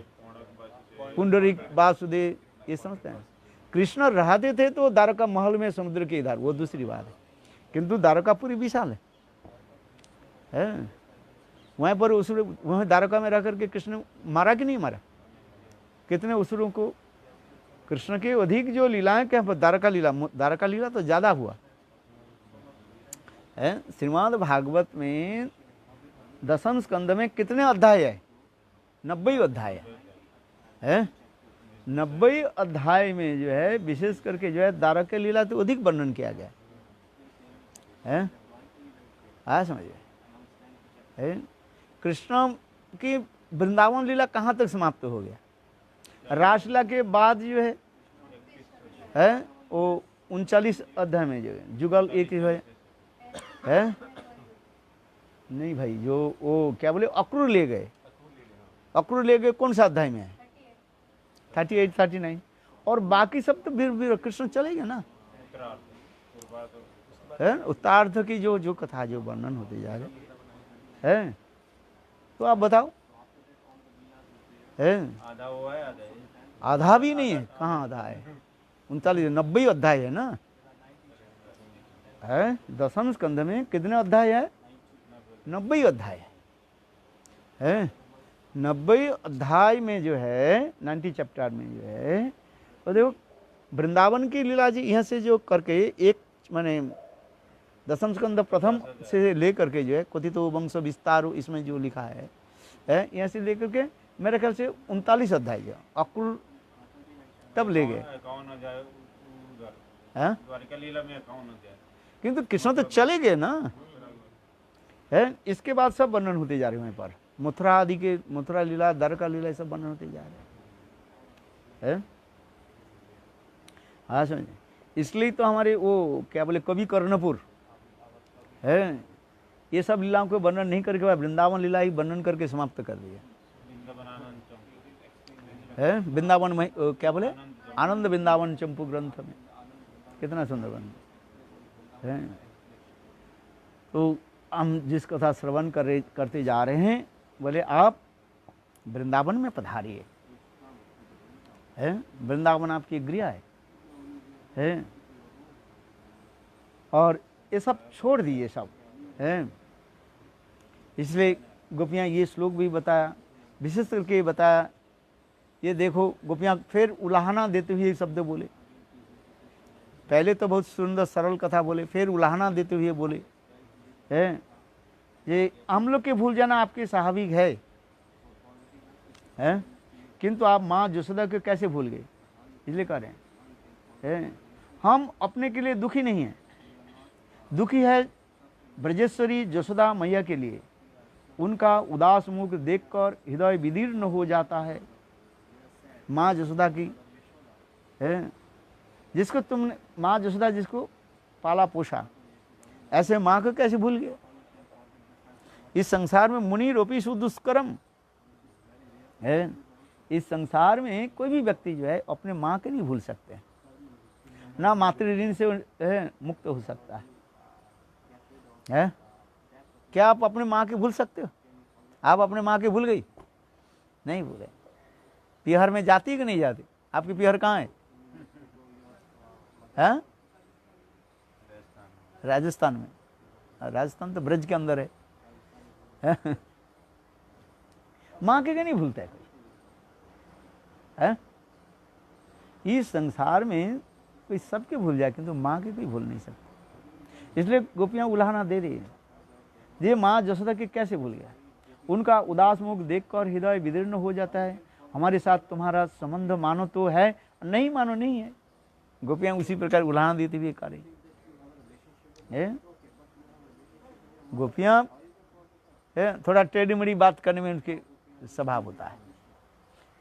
Speaker 1: पुंडरीक वासुदेव, ये समझते हैं। कृष्ण रहते थे तो द्वारका महल में समुद्र के इधर, वो दूसरी बात है, किंतु द्वारका पूरी विशाल है। वहाँ पर असुर, वहाँ द्वारका में रह करके कृष्ण मारा कि नहीं मारा? कितने असुरों को? कृष्ण के अधिक जो लीलाएं क्या, द्वारका लीला तो ज़्यादा हुआ है। श्रीमद् भागवत में 10वें स्कंद में कितने अध्याय है? 90 अध्याय है। 90 अध्याय में जो है विशेष करके जो है द्वारका लीला तो अधिक वर्णन किया गया है। आया समझिए है। कृष्ण की वृंदावन लीला कहाँ तक समाप्त हो गया? रासलीला के बाद जो है वो 39 अध्याय में जो है जुगल एक है नहीं भाई, जो वो क्या बोले अक्रूर ले गए, अक्रूर ले गए कौन सा अध्याय में है? 38 39। और बाकी सब तो फिर कृष्ण चलेगा ना है। उत्तरार्ध की जो कथा जो वर्णन होते जा रहे है। तो आप बताओ है?
Speaker 2: आधा हुआ है, आधा है।
Speaker 1: आधा भी नहीं है, कहाँ आधा है? 39 90 अध्याय है ना है। 10वें स्कंद में कितने अध्याय है? 90 अध्याय है। 90 अध्याय में जो है 90 चैप्टर में जो है तो देखो वृंदावन की लीला जी यहाँ से जो करके एक माने 10वें स्कंद प्रथम से लेकर के जो है कथित वंश विस्तार इसमें जो लिखा है यहाँ से लेकर के मेरे ख्याल से 39 अध्याय जो अक्रूर तब ले गए हैं।
Speaker 2: द्वारका लीला में 51 अध्याय।
Speaker 1: किंतु कृष्ण तो चले गए ना है। इसके बाद सब वर्णन होते जा रहे हैं वहाँ पर, मथुरा आदि के, मथुरा लीला, द्वारका लीला सब वर्णन होते जा रहे हैं। हाँ समझे। इसलिए तो हमारे वो क्या बोले कवि कर्णपुर है ये सब लीलाओं को वर्णन नहीं करके वृंदावन लीला ही वर्णन करके समाप्त कर दिया है। वृंदावन में क्या बोले आनंद वृंदावन चंपू ग्रंथ में कितना सुंदर वर्णन है। तो हम जिस कथा श्रवण करते जा रहे हैं बोले आप वृंदावन में पधारिए है। वृंदावन आपकी गृह है और ये सब छोड़ दिए सब है। इसलिए गोपियाँ ये श्लोक भी बताया, विशेष करके बताया। ये देखो गोपियाँ फिर उलाहना देते हुए शब्द बोले। पहले तो बहुत सुंदर सरल कथा बोले, फिर उलाहना देते हुए बोले है ये हम लोग के भूल जाना आपके स्वाभाविक है। किंतु आप माँ यशोदा को कैसे भूल गए? इसलिए कह रहे हैं हम अपने के लिए दुखी नहीं हैं, दुखी है ब्रजेश्वरी यशोदा मैया के लिए। उनका उदास मुख देखकर हृदय विदीर्ण हो जाता है। माँ यशोदा की है, जिसको तुमने माँ यशोदा जिसको पाला पोषा, ऐसे माँ को कैसे भूल गए? इस संसार में मुनि रोपी सुदुष्कर्म है। इस संसार में कोई भी व्यक्ति जो है अपने माँ के नहीं भूल सकते, ना मातृ ऋण से मुक्त हो सकता है। क्या आप अपने माँ के भूल सकते हो? आप अपने माँ के भूल गई? नहीं भूले। पिहर में जाती कि नहीं जाती? आपकी पिहर कहाँ है? राजस्थान में। राजस्थान तो ब्रज के अंदर है। माँ के नहीं भूलता है कोई है? इस संसार में कोई सबके भूल जाए किंतु माँ के कोई भूल नहीं सकता। इसलिए गोपियाँ उलाहना दे रही है ये माँ यशोदा के कैसे भूल गया? उनका उदास मुख देखकर हृदय विदीर्ण हो जाता है। हमारे साथ तुम्हारा संबंध मानो तो है, नहीं मानो नहीं है। गोपियाँ उसी प्रकार उलाहना देती हुए कह रही है। गोपियाँ थोड़ा टेढ़ी मेढ़ी बात करने में उनके स्वभाव होता है।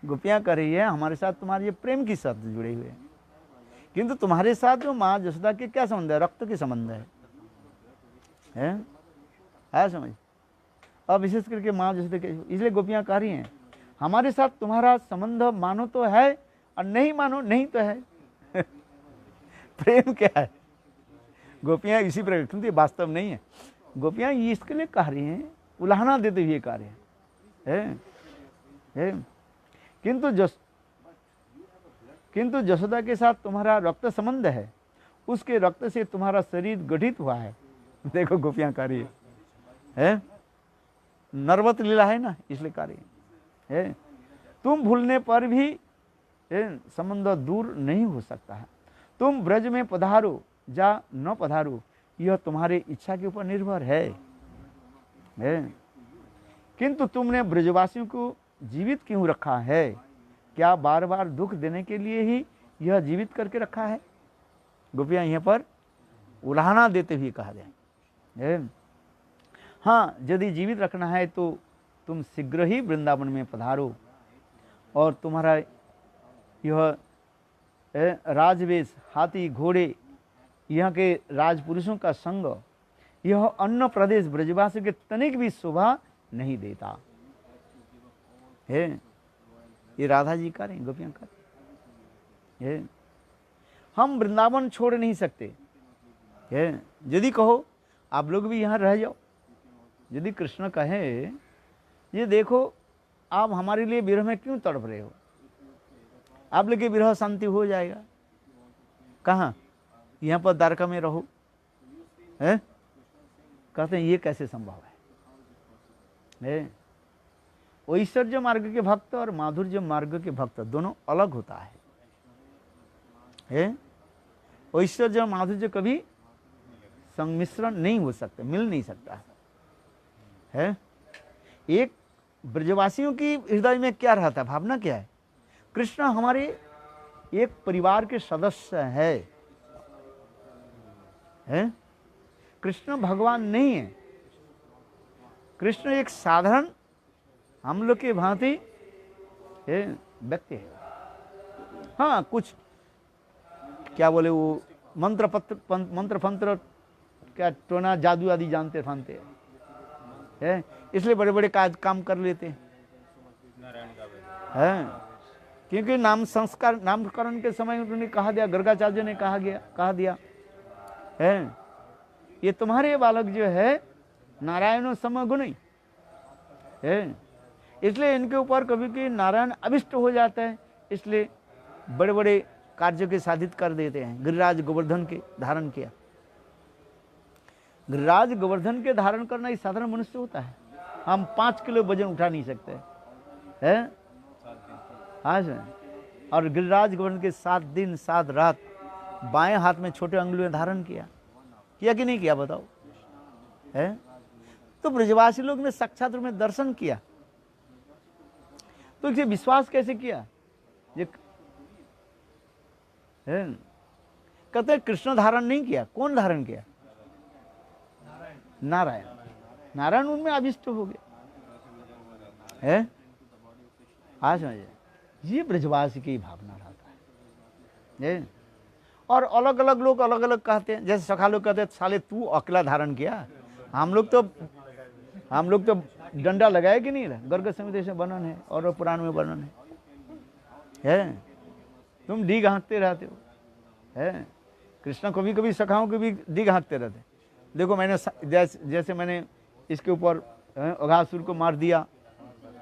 Speaker 1: गोपियाँ कह रही है हमारे साथ तुम्हारे ये प्रेम की साथ जुड़े हुए हैं, किंतु तुम्हारे साथ जो माँ यशोदा के क्या संबंध है? रक्त के संबंध है समझ। अब विशेष करके माँ यशोदा के, इसलिए गोपियाँ कह रही हैं हमारे साथ तुम्हारा संबंध मानो तो है और नहीं मानो नहीं तो है। प्रेम क्या है? गोपियाँ इसी प्रकार, क्योंकि वास्तव नहीं है। गोपियाँ इसके लिए कह रही हैं, उलाहना देते हुए कह रहे हैं किंतु यशोदा के साथ तुम्हारा रक्त संबंध है, उसके रक्त से तुम्हारा शरीर गठित हुआ है। देखो गोपियाँ कह रही है नरवत लीला है ना, इसलिए कार्य है। तुम भूलने पर भी संबंध दूर नहीं हो सकता है। तुम ब्रज में पधारो या न पधारो, यह तुम्हारी इच्छा के ऊपर निर्भर है। किंतु तुमने ब्रजवासियों को जीवित क्यों रखा है? क्या बार बार दुख देने के लिए ही यह जीवित करके रखा है? गोपियां यहाँ पर उलाहना देते हुए कहा जाए, हाँ, यदि जीवित रखना है तो तुम शीघ्र ही वृंदावन में पधारो और तुम्हारा यह राजवेश, हाथी घोड़े, यहाँ के राजपुरुषों का संग, यह अन्य प्रदेश ब्रजवासियों के तनिक भी शोभा नहीं देता है। ये राधा जी का नहीं, गोपियां का है। हम वृंदावन छोड़ नहीं सकते है। यदि कहो आप लोग भी यहाँ रह जाओ, यदि कृष्ण कहे ये देखो आप हमारे लिए विरह में क्यों तड़प रहे हो, आप लोग के विरह शांति हो जाएगा, कहाँ यहाँ पर द्वारका में रहो है? कहते हैं ये कैसे संभव है? ऐश्वर्य मार्ग के भक्त और माधुर्य मार्ग के भक्त दोनों अलग होता है। ऐश्वर्य और माधुर्य कभी संमिश्रण नहीं हो सकते, मिल नहीं सकता है। एक ब्रजवासियों की हृदय में क्या रहता है, भावना क्या है? कृष्ण हमारे एक परिवार के सदस्य है। कृष्ण भगवान नहीं है, कृष्ण एक साधारण हम लोग के भांति व्यक्ति है। हाँ, कुछ क्या बोले वो मंत्र फंत्र क्या टोना जादू आदि जानते फानते हैं, इसलिए बड़े बड़े काम कर लेते हैं। क्योंकि नामकरण के समय उन्होंने कहा दिया, गर्गाचार्य ने कहा दिया है, ये तुम्हारे बालक जो है नारायण समगुणी है, इसलिए इनके ऊपर कभी कभी नारायण अभिष्ट हो जाता है, इसलिए बड़े बड़े कार्यों के साधित कर देते हैं। गिरिराज गोवर्धन के धारण किया, गिरिराज गोवर्धन के धारण करना इस साधारण मनुष्य होता है। हम 5 किलो वजन उठा नहीं सकते हैं आज। और गिरिराज गोवर्धन के 7 दिन 7 रात बाएं हाथ में छोटे अंगुली में धारण किया कि नहीं किया बताओ है? तो ब्रजवासी लोग ने साक्षात रूप में दर्शन किया, तो इसे विश्वास कैसे किया? ये कहते कृष्ण धारण नहीं किया, कौन धारण किया? नारायण। नारायण उनमें अभिष्ट हो गया है। आज ये ब्रजवासी की भावना रहता है। और अलग अलग लोग अलग अलग कहते हैं, जैसे सखा लोग कहते हैं साले तू अकेला धारण किया, हम लोग तो डंडा लगाए कि नहीं, गर्ग समिति से वर्णन है और पुराण में वर्णन है। तुम डीग हाँकते रहते हो है। कृष्ण कभी कभी सखाओं के भी डीग हाँकते रहते। देखो मैंने जैसे मैंने इसके ऊपर अघासुर को मार दिया,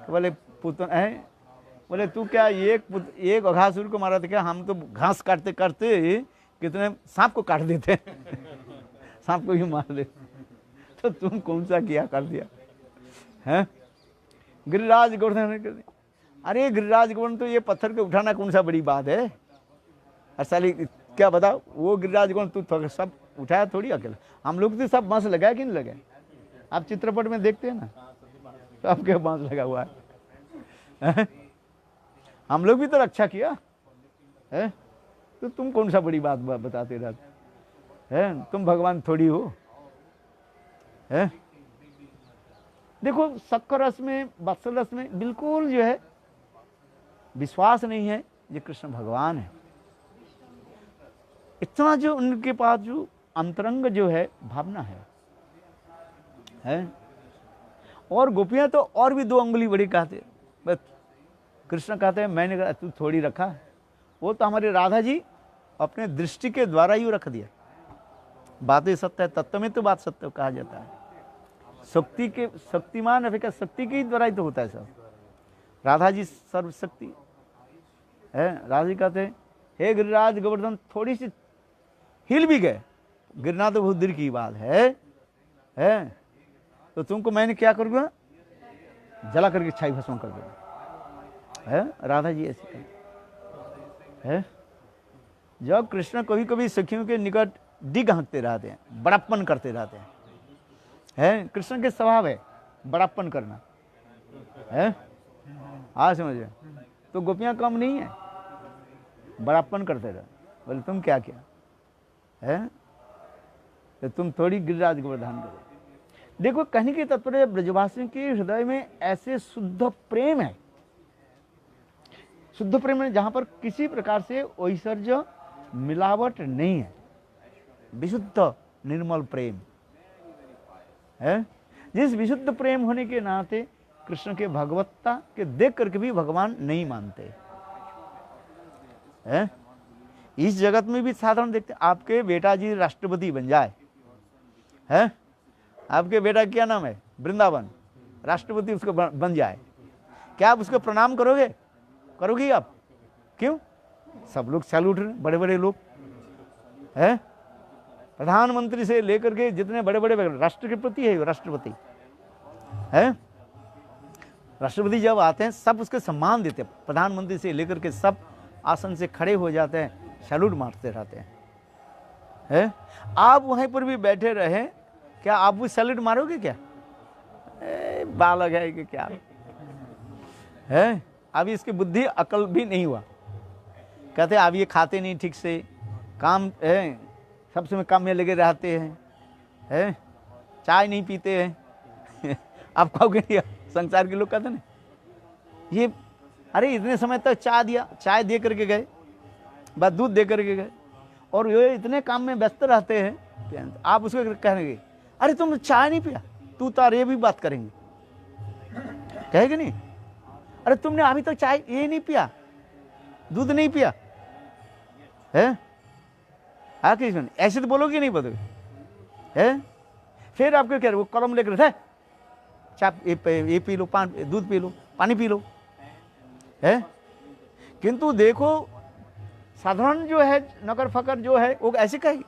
Speaker 1: तो बोले पुत्र है, बोले तू क्या एक अघासुर को मारा था क्या? हम तो घास काटते काटते कितने सांप को काट देते सांप को भी मार दे, तो तुम कौन सा किया कर दिया है? गिरिराज गोवर्धन ने कर दिया। अरे गिरिराज गोवर्धन तो ये पत्थर के उठाना कौन सा बड़ी बात है? साली क्या बताओ, वो गिरिराज गोवर्धन तू सब उठाया थोड़ी अकेला, हम लोग तो सब बांस लगाया कि नहीं लगाया? आप चित्रपट में देखते हैं ना, सबके बांस लगा हुआ है। हम लोग भी तो रक्षा किया है, तो तुम कौन सा बड़ी बात बताते रहते हैं? तुम भगवान थोड़ी हो है? देखो शक्कर रस में, वत्सल रस में बिल्कुल जो है विश्वास नहीं है ये कृष्ण भगवान है। इतना जो उनके पास जो अंतरंग जो है भावना है? और गोपियां तो और भी 2 अंगुली बड़ी कहते, बस कृष्ण कहते हैं मैंने कहा तू थोड़ी रखा, वो तो हमारे राधा जी अपने दृष्टि के द्वारा ही रख दिया। बातें सत्य है, तत्व में तो बात सत्य कहा जाता है। शक्ति के शक्तिमान अपेक्षा शक्ति के ही द्वारा ही तो होता है सब। राधा जी सर्वशक्ति है। राधा जी कहते हैं हे गिरिराज गोवर्धन, थोड़ी सी हिल भी गए, गिरना तो बहुत दूर की बात है? तो तुमको मैंने क्या करूँगा, जला करके छाई भस्म कर देना है। राधा जी ऐसी करती है। जब कृष्ण कभी कभी सखियों के निकट डिग हाँकते रहते हैं, बड़प्पन करते रहते हैं, है कृष्ण के स्वभाव है बड़प्पन करना है। हाँ समझे, तो गोपियां कम नहीं है, बड़प्पन करते रहे। बोले तुम क्या किया है, तो तुम थोड़ी गिरिराज गोवर्धन करो। देखो कहने की तात्पर्य ब्रजवासियों के हृदय में ऐसे शुद्ध प्रेम है, शुद्ध प्रेम है जहां पर किसी प्रकार से ऐश्वर्य मिलावट नहीं है, विशुद्ध निर्मल प्रेम है। जिस विशुद्ध प्रेम होने के नाते कृष्ण के भगवत्ता के देख करके भी भगवान नहीं मानते है। इस जगत में भी साधारण देखते, आपके बेटा जी राष्ट्रपति बन जाए है, आपके बेटा क्या नाम है वृंदावन, राष्ट्रपति उसको बन जाए, क्या आप उसको प्रणाम करोगे? करोगी आप? क्यों? सब लोग सैल्यूट, बड़े बड़े लोग है, प्रधानमंत्री से लेकर के जितने बड़े बड़े राष्ट्र के प्रति है, राष्ट्रपति है। राष्ट्रपति जब आते हैं सब उसके सम्मान देते हैं, प्रधानमंत्री से लेकर के सब आसन से खड़े हो जाते हैं, सैल्यूट मारते रहते हैं। आप वहीं पर भी बैठे रहे, क्या आप भी सैल्यूट मारोगे क्या? बालक है कि क्या है, अभी इसकी बुद्धि अकल भी नहीं हुआ। कहते आप ये खाते नहीं ठीक से, काम है सब समय काम में लगे रहते हैं, चाय नहीं पीते हैं। आप कहोगे नहीं, संसार के लोग कहते ना ये, अरे इतने समय तक चाय दिया, चाय दे करके गए, बस दूध दे करके गए, और ये इतने काम में व्यस्त रहते हैं। आप उसको कहेंगे अरे तुम चाय नहीं पिया, तू तार ये भी बात करेंगे, कहेगे नहीं? अरे तुमने अभी तक चाय ये नहीं पिया, दूध नहीं पिया है, कृष्ण ऐसे तो बोलोगे नहीं बोलोगे है। फिर आपको क्या, वो कलम लेकर थे, चाय ये पी लो, दूध पी लो, पानी पी लो है। किंतु देखो साधारण जो है नकर फकर जो है वो ऐसे कहेगी,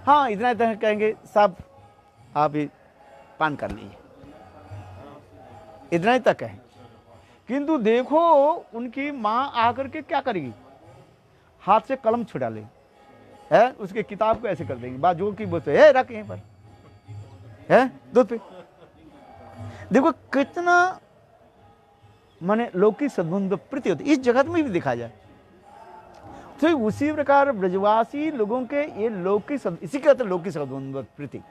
Speaker 1: हाँ इतना इतना कहेंगे सब आप ही पान कर लीजिए, इतना ही तक है। किंतु देखो उनकी माँ आकर के क्या करेगी, हाथ से कलम छुड़ा लेगी है, उसके किताब को ऐसे कर देंगे, बात जो की बोलते है रख यहीं पर है, दूध पे। देखो कितना माने लौकिक सद्बंध प्रीति होती, इस जगत में भी दिखा जाए तो उसी प्रकार ब्रजवासी लोगों के ये लौकिक, इसी के कहते लौकिक सद्बंध प्रीति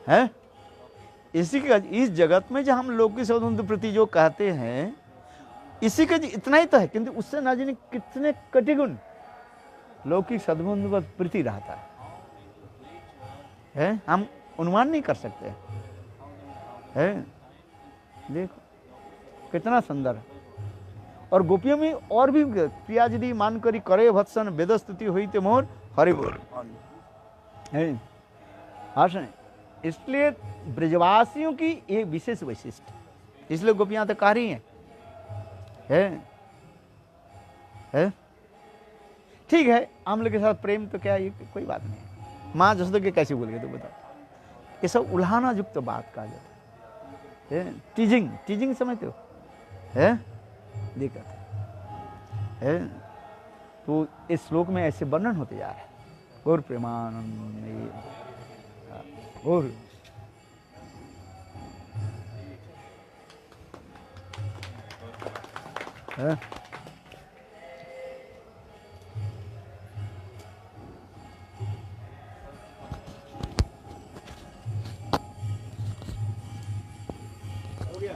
Speaker 1: है। इसी के इस जगत में जो हम लौकिक सद्बंध प्रीति जो कहते हैं, इसी का इतना ही तो है, किंतु उससे ना जाने कितने कटिगुण लौकिक सद्बंध प्रीति रहता है, हम अनुमान नहीं कर सकते है। देखो कितना सुंदर है। और गोपियों में और भी, प्रिया यदि मान करी करे भत्सन वेद स्तुति हुई ते मोर हरि बोल है। इसलिए ब्रजवासियों की एक विशेष वैशिष्ट, इसलिए गोपियां तो कह रही है। ठीक है, आमले के साथ प्रेम तो क्या, ये कोई बात नहीं है। माँ जसोदा के कैसे बोल गए तो बताओ, ये सब उल्हाना युक्त बात कहा जाता है, टीजिंग समझते हो है, दिक्कत है। तो इस श्लोक में ऐसे वर्णन होते जा रहे हैं, और प्रेमानंद और है। हो गया।